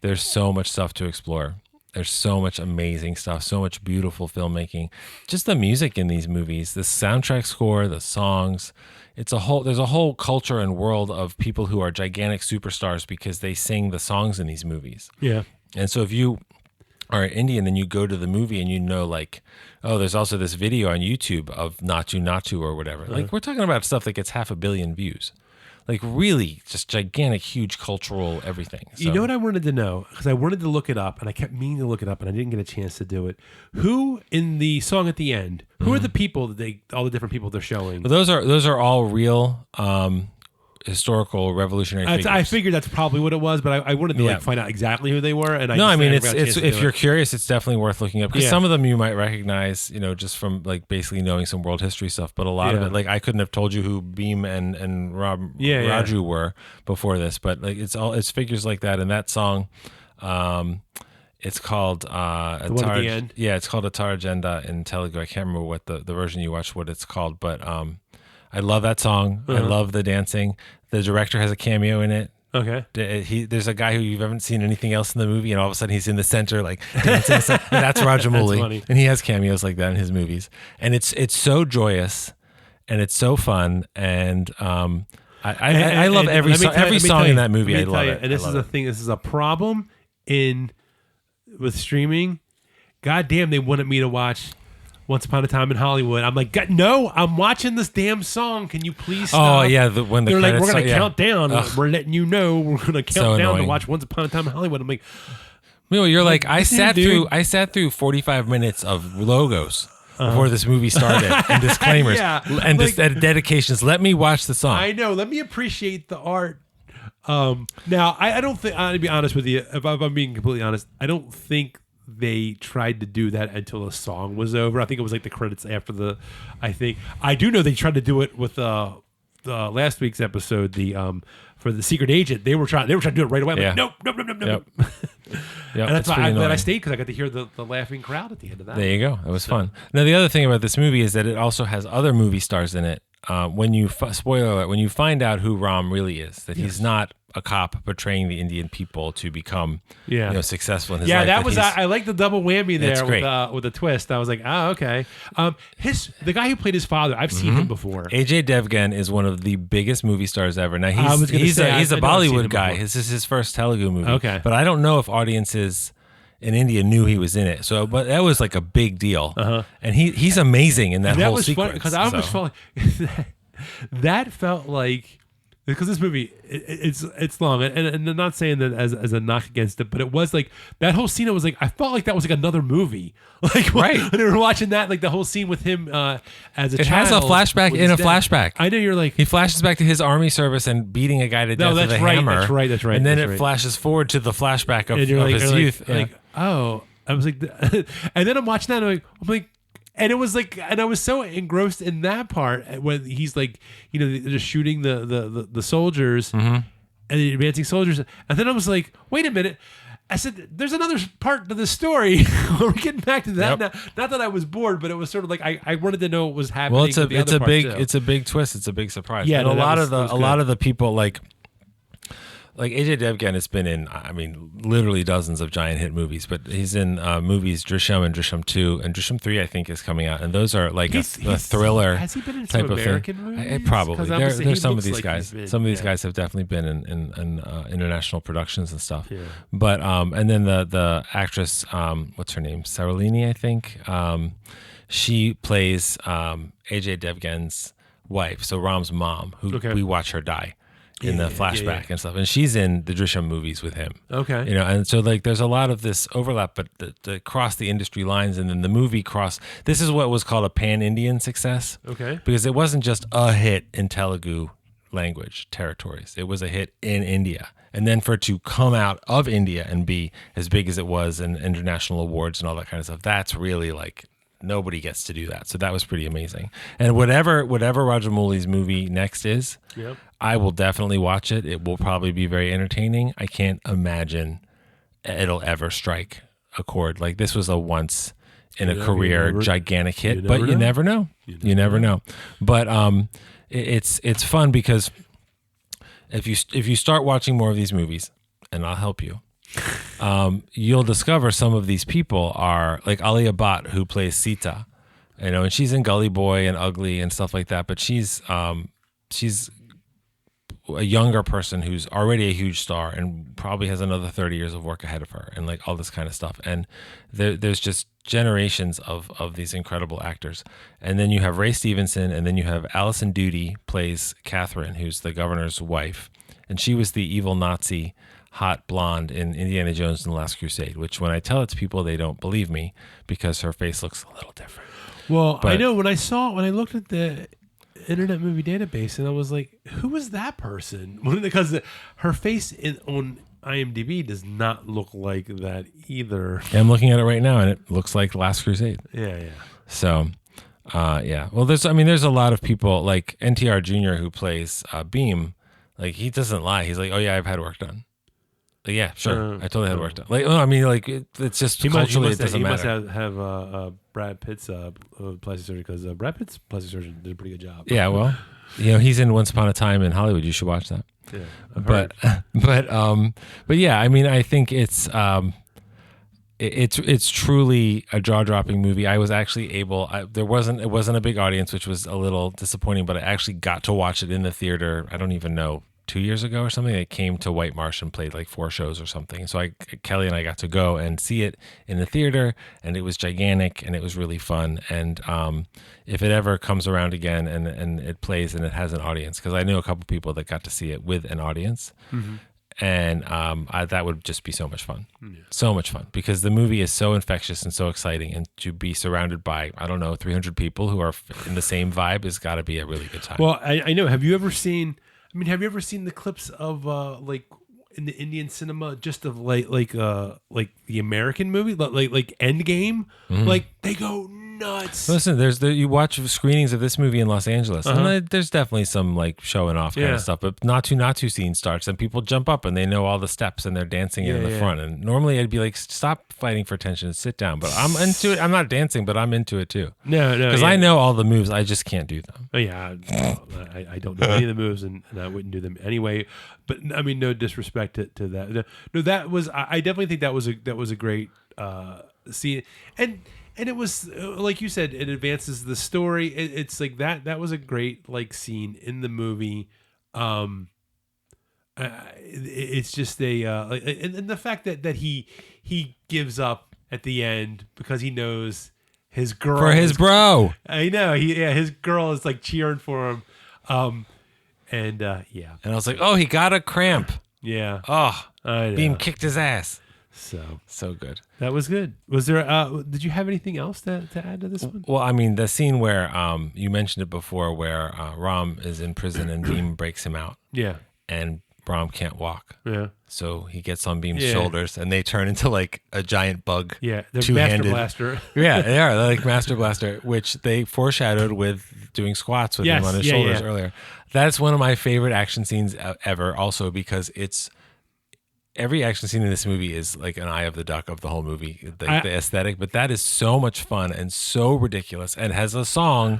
there's so much stuff to explore. There's so much amazing stuff, so much beautiful filmmaking, just the music in these movies, the soundtrack score, the songs. There's a whole culture and world of people who are gigantic superstars because they sing the songs in these movies. Yeah. And so if you are Indian and you go to the movie and you know, like, oh, there's also this video on YouTube of Natu Natu or whatever. Like, we're talking about stuff that gets 500 million views. Like, really just gigantic, huge cultural everything. So. You know what I wanted to know? Because I wanted to look it up, and I kept meaning to look it up, and I didn't get a chance to do it. Who, in the song at the end, who are the people that all the different people they're showing? Well, those are all real historical revolutionary figures. I figured that's probably what it was, but I wanted to find out exactly who they were. And it's if you're curious, it's definitely worth looking up because some of them you might recognize, just from like basically knowing some world history stuff. But a lot of it, like I couldn't have told you who Bheem and Raju were before this, but like it's figures like that. And that song, it's called the one at the end. Yeah, it's called Atar Agenda in Telugu. I can't remember what the version you watched, what it's called, but I love that song. I love the dancing. The director has a cameo in it. Okay. There's a guy who you haven't seen anything else in the movie, and all of a sudden he's in the center, like dancing. That's Rajamouli. That's funny. And he has cameos like that in his movies. And it's so joyous, and it's so fun, and I love every song in that movie. I love it. And this is the thing. This is a problem with streaming. God damn, they wanted me to watch Once Upon a Time in Hollywood. I'm like, no, I'm watching this damn song. Can you please stop? Oh, yeah. When they're like, we're going to count down. We're letting you know we're going to count down to watch Once Upon a Time in Hollywood. I'm like, you're like, I sat through 45 minutes of logos before this movie started and disclaimers and dedications. Let me watch the song. I know. Let me appreciate the art Now, I don't think, to be honest with you, if I'm being completely honest, I don't think they tried to do that until the song was over. I think it was like the credits after I do know they tried to do it with the last week's episode, for the secret agent. They were trying to do it right away. I'm like, nope. Yep. And that's why I'm glad I stayed, because I got to hear the laughing crowd at the end of that. There you go. It was fun. Now, the other thing about this movie is that it also has other movie stars in it. When you spoiler alert, when you find out who Ram really is, that he's not a cop portraying the Indian people to become successful in his life. Yeah, that was I like the double whammy there with the twist. I was like, oh, okay. The guy who played his father, I've seen him before. AJ Devgan is one of the biggest movie stars ever. Now he's a Bollywood guy. This is his first Telugu movie. Okay, but I don't know if audiences in India knew he was in it. So, but that was like a big deal. And he's amazing in that whole sequence. Because I almost felt like that felt like, because this movie it's long, and I'm not saying that as a knock against it, but it was like that whole scene. It was like I felt like that was like another movie. Like right, when we were watching that, like the whole scene with him as a child. It has a flashback in a flashback. I know you're like he flashes back to his army service and beating a guy to death with a hammer. That's right. And then it flashes forward to the flashback of his youth. Like, oh, I was like, and then I'm watching that. And I'm like. And it was like, and I was so engrossed in that part when he's like, just shooting the soldiers and the advancing soldiers. And then I was like, wait a minute. I said, there's another part to the story. We're getting back to that. Yep. Not that I was bored, but it was sort of like I wanted to know what was happening. Well, it's a big twist. It's a big surprise. Yeah, and a lot of the people like AJ Devgan has been in, literally dozens of giant hit movies, but he's in movies Drishyam and Drishyam 2, and Drishyam 3 I think is coming out, and those are like a thriller. Has he been in type some American of movies? Probably. There's some of these guys. Some of these guys have definitely been in international productions and stuff. Yeah. But and then the actress, what's her name? Saralini, I think. She plays AJ Devgan's wife, so Ram's mom, who we watch her die in the flashback and stuff, and she's in the Drishyam movies with him. Okay, and so like there's a lot of this overlap, but the cross the industry lines, and then the movie cross. This is what was called a pan-Indian success. Okay, because it wasn't just a hit in Telugu language territories; it was a hit in India, and then for it to come out of India and be as big as it was, and international awards and all that kind of stuff. That's really like. Nobody gets to do that. So that was pretty amazing. And whatever Rajamouli's movie next is, I will definitely watch it. It will probably be very entertaining. I can't imagine it'll ever strike a chord. Like this was a once in a career gigantic hit, but you never know. You never know. But it's fun because if you start watching more of these movies, and I'll help you, you'll discover some of these people are like Alia Bhatt, who plays Sita, and she's in Gully Boy and Ugly and stuff like that. But she's a younger person who's already a huge star and probably has another 30 years of work ahead of her, and like all this kind of stuff. And there's just generations of these incredible actors. And then you have Ray Stevenson, and then you have Alison Doody plays Catherine, who's the governor's wife, and she was the evil Nazi hot blonde in Indiana Jones and the Last Crusade, which when I tell it to people, they don't believe me because her face looks a little different. Well, I know when I looked at the Internet Movie Database, and I was like, who was that person? Because her face on IMDb does not look like that either. Yeah, I'm looking at it right now, and it looks like Last Crusade. Yeah. So, yeah. Well, there's a lot of people like NTR Jr. who plays Bheem. Like he doesn't lie. He's like, oh yeah, I've had work done. Like, yeah, sure. I totally had work done. Like, it's just culturally it doesn't matter. He must have Brad Pitt's plastic surgery, because Brad Pitt's plastic surgeon did a pretty good job. Yeah, well, he's in Once Upon a Time in Hollywood. You should watch that. Yeah, but yeah, I think it's truly a jaw-dropping movie. I was actually able. It wasn't a big audience, which was a little disappointing. But I actually got to watch it in the theater. I don't even know. 2 years ago or something, I came to White Marsh and played like 4 shows or something. So Kelly and I got to go and see it in the theater, and it was gigantic and it was really fun. And if it ever comes around again and it plays and it has an audience, because I knew a couple people that got to see it with an audience, and that would just be so much fun. So much fun, because the movie is so infectious and so exciting, and to be surrounded by 300 people who are in the same vibe has got to be a really good time. Well, I know. Have you ever seen? I mean, have you ever seen the clips of like in the Indian cinema, just of like the American movie, like Endgame? Like they go nuts. Listen, you watch screenings of this movie in Los Angeles, and there's definitely some like showing off kind of stuff. But Natu scene starts, and people jump up, and they know all the steps, and they're dancing in the front. And normally, I'd be like, stop fighting for attention and sit down. But I'm into it. I'm not dancing, but I'm into it too. No, because I know all the moves. I just can't do them. Oh, yeah, I don't know any of the moves, and I wouldn't do them anyway. But I mean, no disrespect to that. No, that was. I definitely think that was a great scene, and it was like you said, it advances the story. It's like that was a great like scene in the movie. It's just and the fact that he gives up at the end because he knows his girl for his bro. I know his girl is like cheering for him. And I was like, oh, he got a cramp. Yeah. Oh, I know. Bheem kicked his ass. So good. That was good. Was there? Did you have anything else to add to this one? Well, I mean, the scene where you mentioned it before, where Ram is in prison and Bheem breaks him out. Yeah. And Ram can't walk. Yeah. So he gets on Bheem's shoulders, and they turn into like a giant bug. Yeah. They're two-handed. Master Blaster. Yeah, they are. They're like Master Blaster, which they foreshadowed with doing squats with him on his shoulders earlier. That's one of my favorite action scenes ever. Also, because every action scene in this movie is like an eye of the duck of the whole movie, the aesthetic. But that is so much fun and so ridiculous, and has a song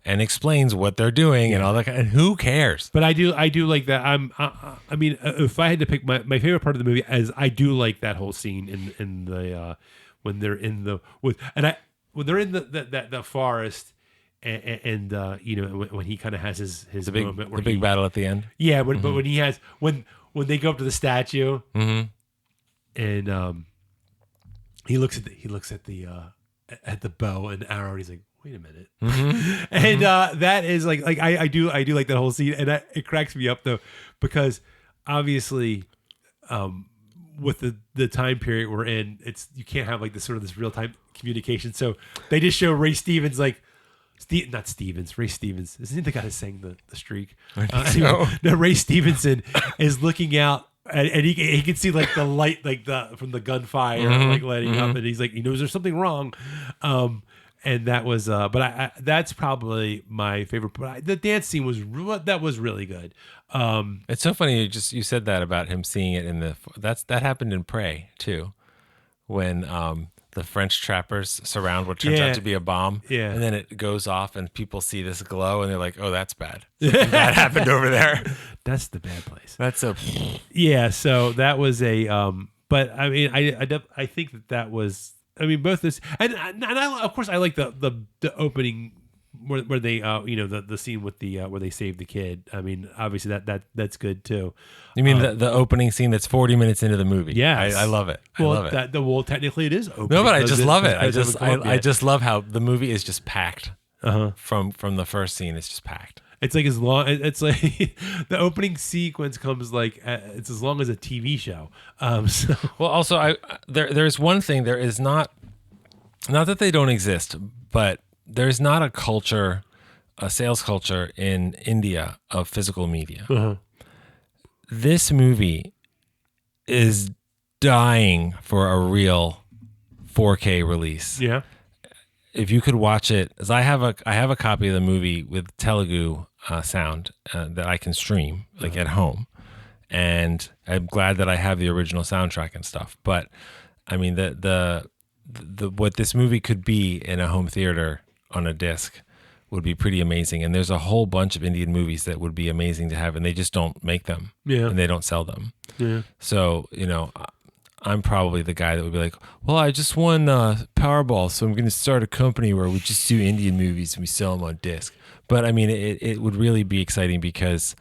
and explains what they're doing and all that. And who cares? But I do like that. I mean, if I had to pick my favorite part of the movie, as I do like that whole scene in the when they're in the when they're in the forest. And you know, when he kind of has his moment where the big battle at the end. Yeah, but when he has when they go up to the statue, and he looks at the bow and arrow, and he's like, wait a minute, and that is like I do like that whole scene, and it cracks me up though, because obviously, with the time period we're in, you can't have like this real time communication, so they just show Ray Stevens like. Ray Stevens. Isn't he the guy who sang the streak? No, Ray Stevenson is looking out, and he can see like the light, like from the gunfire, like lighting up, and he's like, he knows there's something wrong. And that was, but that's probably my favorite. But the dance scene was really good. It's so funny you said that about him seeing it that happened in Prey too, when the French trappers surround what turns out to be a bomb. Yeah. And then it goes off and people see this glow and they're like, oh, that's bad. That happened over there. That's the bad place. That's a... Yeah, so that was a... but, I mean, I think that was... I mean, both this... And I, of course, I like the opening... Where they the scene with the where they save the kid. I mean, obviously that's good too. You mean the opening scene that's 40 minutes into the movie? Yeah, I love it. Well, I love it. Technically it is open. No, but I just love it. I just love how the movie is just packed. From the first scene, it's just packed. It's like it's like the opening sequence comes like it's as long as a TV show. So. Well, also there's one thing, there is not that they don't exist, but there's not a sales culture in India of physical media. This movie is dying for a real 4K release. Yeah. If you could watch it, as I have a copy of the movie with Telugu sound that I can stream like at home, and I'm glad that I have the original soundtrack and stuff. But I mean, the what this movie could be in a home theater on a disc would be pretty amazing. And there's a whole bunch of Indian movies that would be amazing to have, and they just don't make them. Yeah. And they don't sell them. Yeah. So, I'm probably the guy that would be like, well, I just won Powerball, so I'm going to start a company where we just do Indian movies and we sell them on disc. But I mean, it would really be exciting because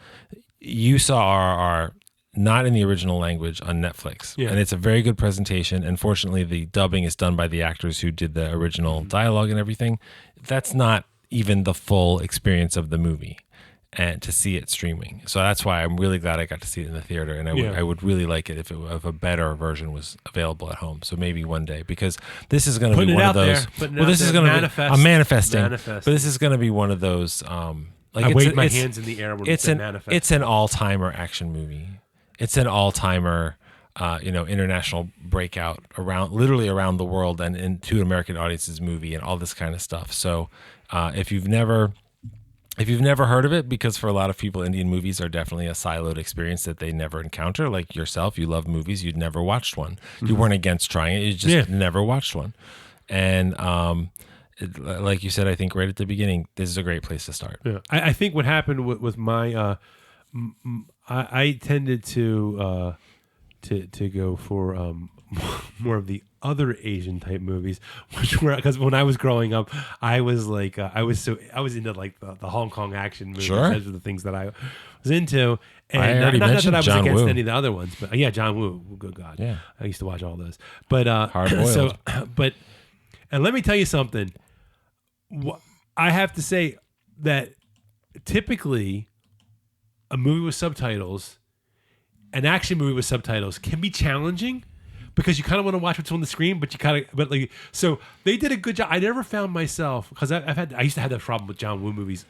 you saw RRR not in the original language on Netflix. Yeah. And it's a very good presentation. And fortunately, the dubbing is done by the actors who did the original dialogue and everything. That's not even the full experience of the movie, and to see it streaming. So that's why I'm really glad I got to see it in the theater. And I would really like it if a better version was available at home. So maybe one day, because this is going to be one of those. Well, this is going to be, I'm manifesting. But this is going to be one of those Like I waved my hands in the air when it manifest. It's an all-timer action movie. It's an all-timer, international breakout literally around the world and into American audiences movie and all this kind of stuff. So if you've never heard of it, because for a lot of people, Indian movies are definitely a siloed experience that they never encounter. Like yourself, you love movies, you'd never watched one. You weren't against trying it, you just never watched one. And like you said, I think right at the beginning, this is a great place to start. Yeah. I think what happened with my, I tended to go for more of the other Asian type movies, which were, because when I was growing up, I was like, I was into like the Hong Kong action movies. Sure. Those were the things that I was into. And I already not mentioned that I was John against Woo. any of the other ones, but yeah, John Woo, good God. Yeah. I used to watch all those. But Hard-boiled. And let me tell you something. I have to say that typically a movie with subtitles, an action movie with subtitles, can be challenging because you kind of want to watch what's on the screen, so they did a good job. I never found myself, because I used to have that problem with John Woo movies,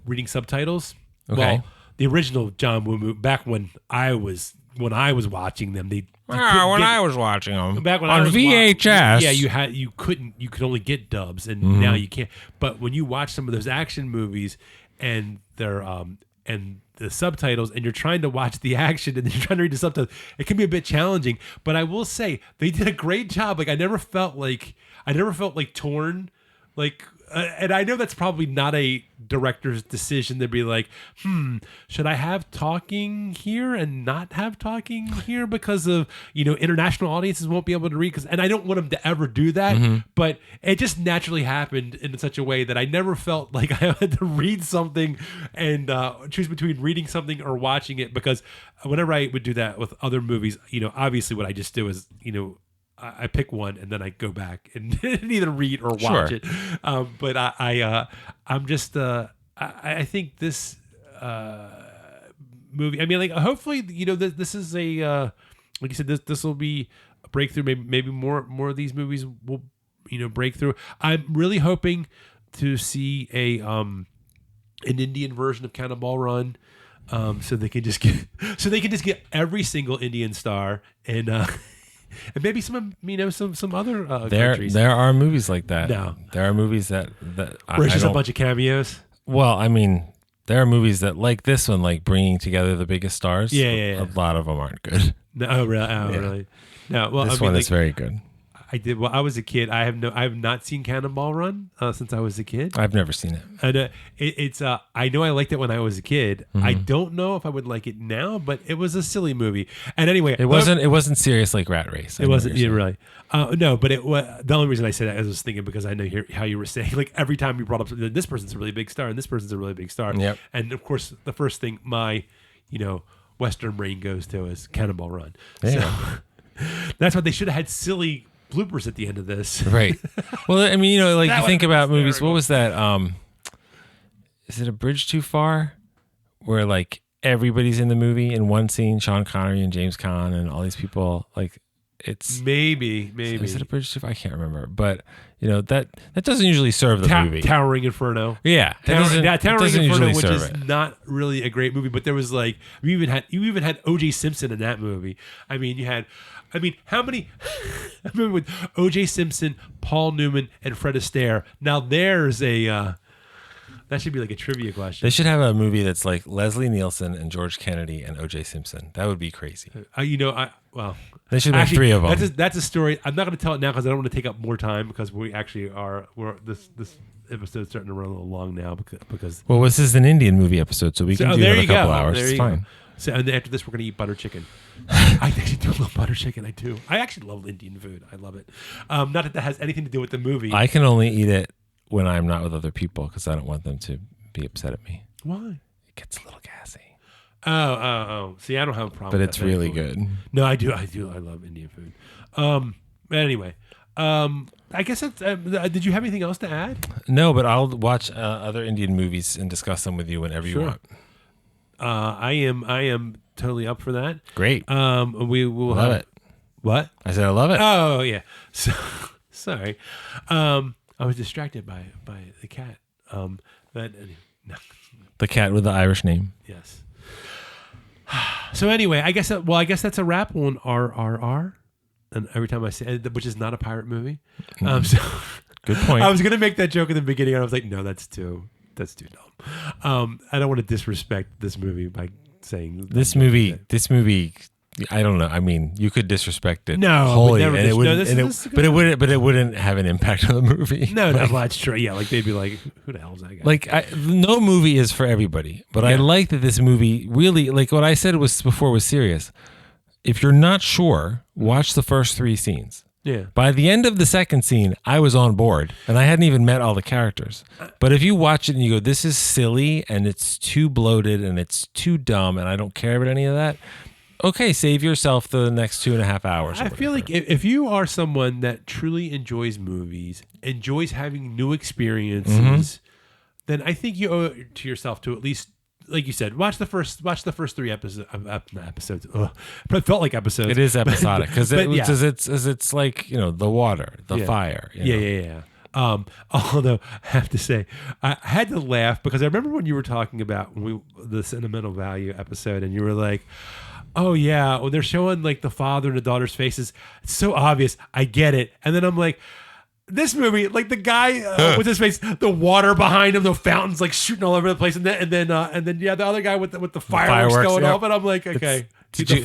reading subtitles. Okay. Well, the original John Woo movie, back when I was watching them, I was watching them back when on I was VHS. you could only get dubs, and now you can't. But when you watch some of those action movies and they're and the subtitles, and you're trying to watch the action and then you're trying to read the subtitles, it can be a bit challenging. But I will say they did a great job. Like I never felt like torn. Like, and I know that's probably not a director's decision to be like, should I have talking here and not have talking here because of, international audiences won't be able to read. And I don't want them to ever do that, but it just naturally happened in such a way that I never felt like I had to read something and choose between reading something or watching it. Because whenever I would do that with other movies, obviously what I just do is, I pick one and then I go back and either read or watch it. But I'm just I think this movie. I mean, like hopefully this is a like you said, this will be a breakthrough. Maybe more of these movies will break through. I'm really hoping to see an Indian version of Cannonball Run. So they can just get every single Indian star and and maybe some other countries. There are movies like that. No. There are movies that where it's just a bunch of cameos. Well, I mean, there are movies that like this one, like bringing together the biggest stars. Yeah. A lot of them aren't good. No, really. Really. No. Well, this one is very good. I did. Well, I was a kid. I have not seen Cannonball Run since I was a kid. I've never seen it. And it's I know I liked it when I was a kid. I don't know if I would like it now, but it was a silly movie. And anyway, it wasn't serious like Rat Race. It wasn't. Yeah, really. No, but the only reason I say that is I was thinking because I know how you were saying, like every time you brought up this person's a really big star and this person's a really big star. Yep. And of course, the first thing my Western brain goes to is Cannonball Run. Yeah. So that's why they should have had silly bloopers at the end of this. Right. Well, I mean, like you think about movies. hysterical. What was that? Is it A Bridge Too Far? Where like everybody's in the movie in one scene, Sean Connery and James Caan and all these people. Like it's maybe. Is it A Bridge Too Far? I can't remember. But that doesn't usually serve the movie. Towering Inferno. Yeah, Towering Inferno, which is it. not really a great movie, but there was like you even had O.J. Simpson in that movie. I mean, how many? I remember with O.J. Simpson, Paul Newman, and Fred Astaire. Now there's a that should be like a trivia question. They should have a movie that's like Leslie Nielsen and George Kennedy and O.J. Simpson. That would be crazy. They should make three of them. That's a story. I'm not going to tell it now because I don't want to take up more time because we actually this episode's starting to run a little long now because. Well, this is an Indian movie episode, so we can do it in a couple hours. It's fine. So, and then after this, we're going to eat butter chicken. I actually do love butter chicken. I do. I actually love Indian food. I love it. Not that has anything to do with the movie. I can only eat it when I'm not with other people because I don't want them to be upset at me. Why? It gets a little gassy. Oh. See, I don't have a problem but with it's really good. No, I do. I love Indian food. But anyway, I guess that's, did you have anything else to add? No, but I'll watch other Indian movies and discuss them with you whenever you want. I am totally up for that. Great. We will love it. What? I said I love it. Oh yeah. So, sorry. I was distracted by the cat. But The cat with the Irish name. Yes. So anyway, I guess that's a wrap on RRR. And every time I say, which is not a pirate movie. So Good point. I was gonna make that joke in the beginning, and I was like, no, that's too dumb. I don't want to disrespect this movie by saying this movie. I don't know. I mean, you could disrespect it. No, wholly, never and it wouldn't. But it wouldn't have an impact on the movie. No, well, that's true. Yeah, like they'd be like, "Who the hell is that guy?" Like, no movie is for everybody. But I like that this movie really, like what I said was before was serious. If you're not sure, watch the first 3 scenes. Yeah. By the end of the second scene, I was on board, and I hadn't even met all the characters. But if you watch it and you go, "This is silly, and it's too bloated, and it's too dumb, and I don't care about any of that," okay, save yourself the next 2.5 hours. I feel like if you are someone that truly enjoys movies, enjoys having new experiences, then I think you owe it to yourself to at least, like you said, watch the first 3 episodes. Ugh. But it felt like episodes. It is episodic because it's like the water, the fire. Yeah. Although I have to say, I had to laugh because I remember when you were talking about the sentimental value episode, and you were like, "Oh yeah, when they're showing like the father and the daughter's faces, it's so obvious. I get it." And then I'm like, this movie, like the guy with his face, the water behind him, the fountains like shooting all over the place, and then the other guy with the fireworks going off, and I'm like, okay. Did you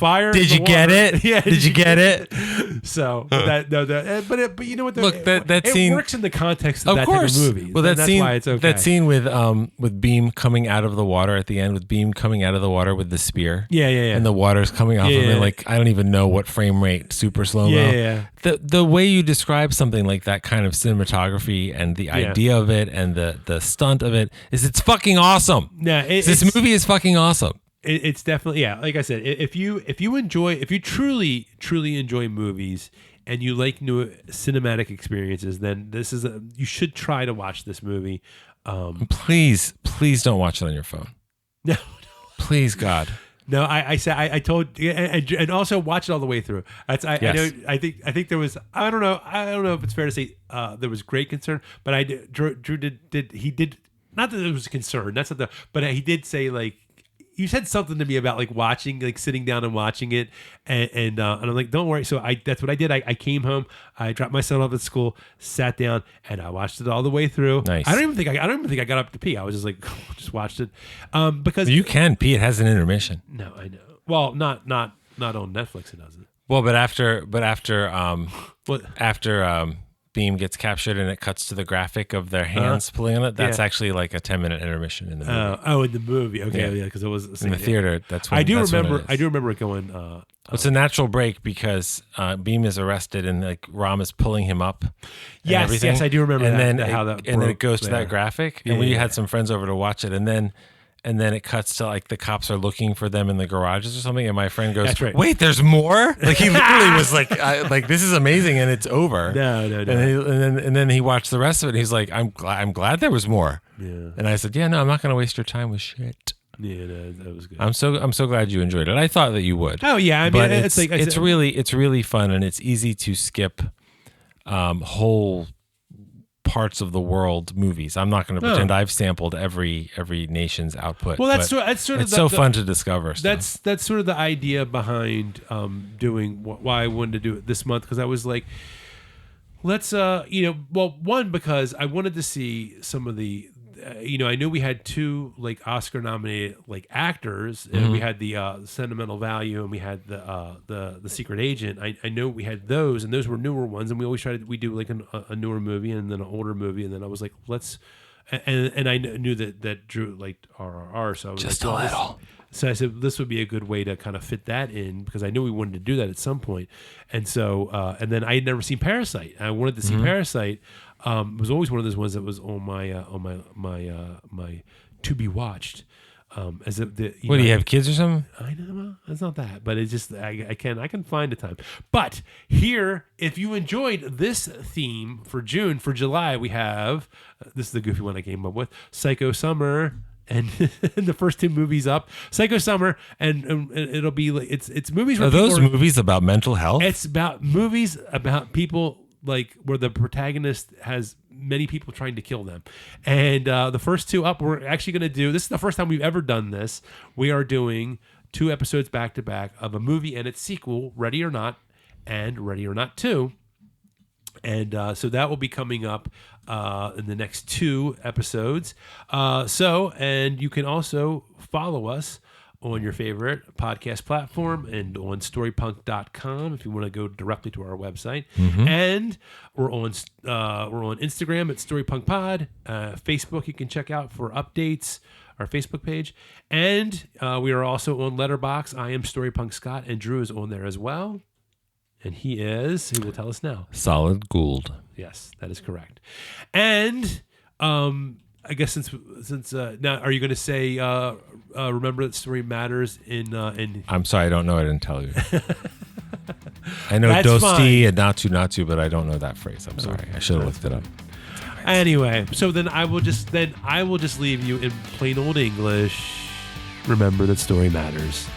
get it? Yeah. Did you get it? So but you know what? Look, that scene works in the context of that type of movie. Well, that's why it's okay. That scene with Bheem coming out of the water at the end, with Bheem coming out of the water with the spear. Yeah. And the water's coming off of him. Like, I don't even know what frame rate, super slow mo. Yeah. The way you describe something like that kind of cinematography and the idea of it and the stunt of it it's fucking awesome. Yeah, this movie is fucking awesome. It's definitely, like I said, if you truly enjoy movies and you like new cinematic experiences, then you should try to watch this movie. Please don't watch it on your phone. No. Please, God. No, I said I told, and also watch it all the way through. I know. I think there was. I don't know if it's fair to say there was great concern, but Drew did not that there was concern. That's not but he did say, like, you said something to me about like watching, like sitting down and watching it, and I'm like, don't worry. So that's what I did. I came home, I dropped my son off at school, sat down, and I watched it all the way through. Nice. I don't even think I got up to pee. I was just like, just watched it, because you can pee. It has an intermission. No, I know. Well, not on Netflix. It doesn't. Well, but after Bheem gets captured and it cuts to the graphic of their hands pulling on it, that's actually like a 10-minute intermission in the movie. In the movie. Okay, yeah, because it was in the theater. That's when I do remember it going. It's a natural break because Bheem is arrested and like Ram is pulling him up. Yes, I do remember. And that, then how that and then it goes to that graphic, and we had some friends over to watch it, and then it cuts to like the cops are looking for them in the garages or something, and my friend goes, right. "Wait, there's more!" Like he literally was like, "This is amazing," and it's over. No. And then he watched the rest of it. And he's like, "I'm glad there was more." Yeah. And I said, "Yeah, no, I'm not going to waste your time with shit." Yeah, that was good. I'm so glad you enjoyed it. I thought that you would. Oh yeah, I mean, but it's really fun, and it's easy to skip whole parts of the world movies. I'm not going to pretend I've sampled every nation's output. Well, that's sort of it's fun to discover stuff. That's sort of the idea behind doing why I wanted to do it this month, because I was like, let's one, because I wanted to see some of the I knew we had 2 like Oscar nominated like actors. And we had the Sentimental Value, and we had the Secret Agent. I know we had those, and those were newer ones. And we always we do like a newer movie and then an older movie, and then I was like, let's. And I knew that Drew liked RRR, so I was just like, a little. So I said this would be a good way to kind of fit that in, because I knew we wanted to do that at some point. And so and then I had never seen Parasite. I wanted to see Parasite. It was always one of those ones that was on my to be watched. What do you have, kids or something? I know it's not that, but it's just I can find a time. But here, if you enjoyed this theme for June, for July, we have this is the goofy one I came up with: Psycho Summer. And the first 2 movies up, Psycho Summer, and it'll be like it's movies. Are those movies about mental health? It's about movies about people like where the protagonist has many people trying to kill them. And the first two up, we're actually going to do, this is the first time we've ever done this. We are doing 2 episodes back to back of a movie and its sequel, Ready or Not and Ready or Not 2. And so that will be coming up in the next 2 episodes. And you can also follow us on your favorite podcast platform and on storypunk.com if you want to go directly to our website. And we're on Instagram at storypunkpod. Facebook you can check out for updates, our Facebook page. And we are also on Letterboxd. I am Storypunk Scott, and Drew is on there as well. And he will tell us now. Solid Gould. Yes, that is correct. And I guess since now, are you going to say remember that story matters in? I'm sorry, I don't know. I didn't tell you. I know That's dosti and natu, but I don't know that phrase. I'm sorry. I should have looked it up. Anyway, so then I will just leave you in plain old English. Remember that story matters.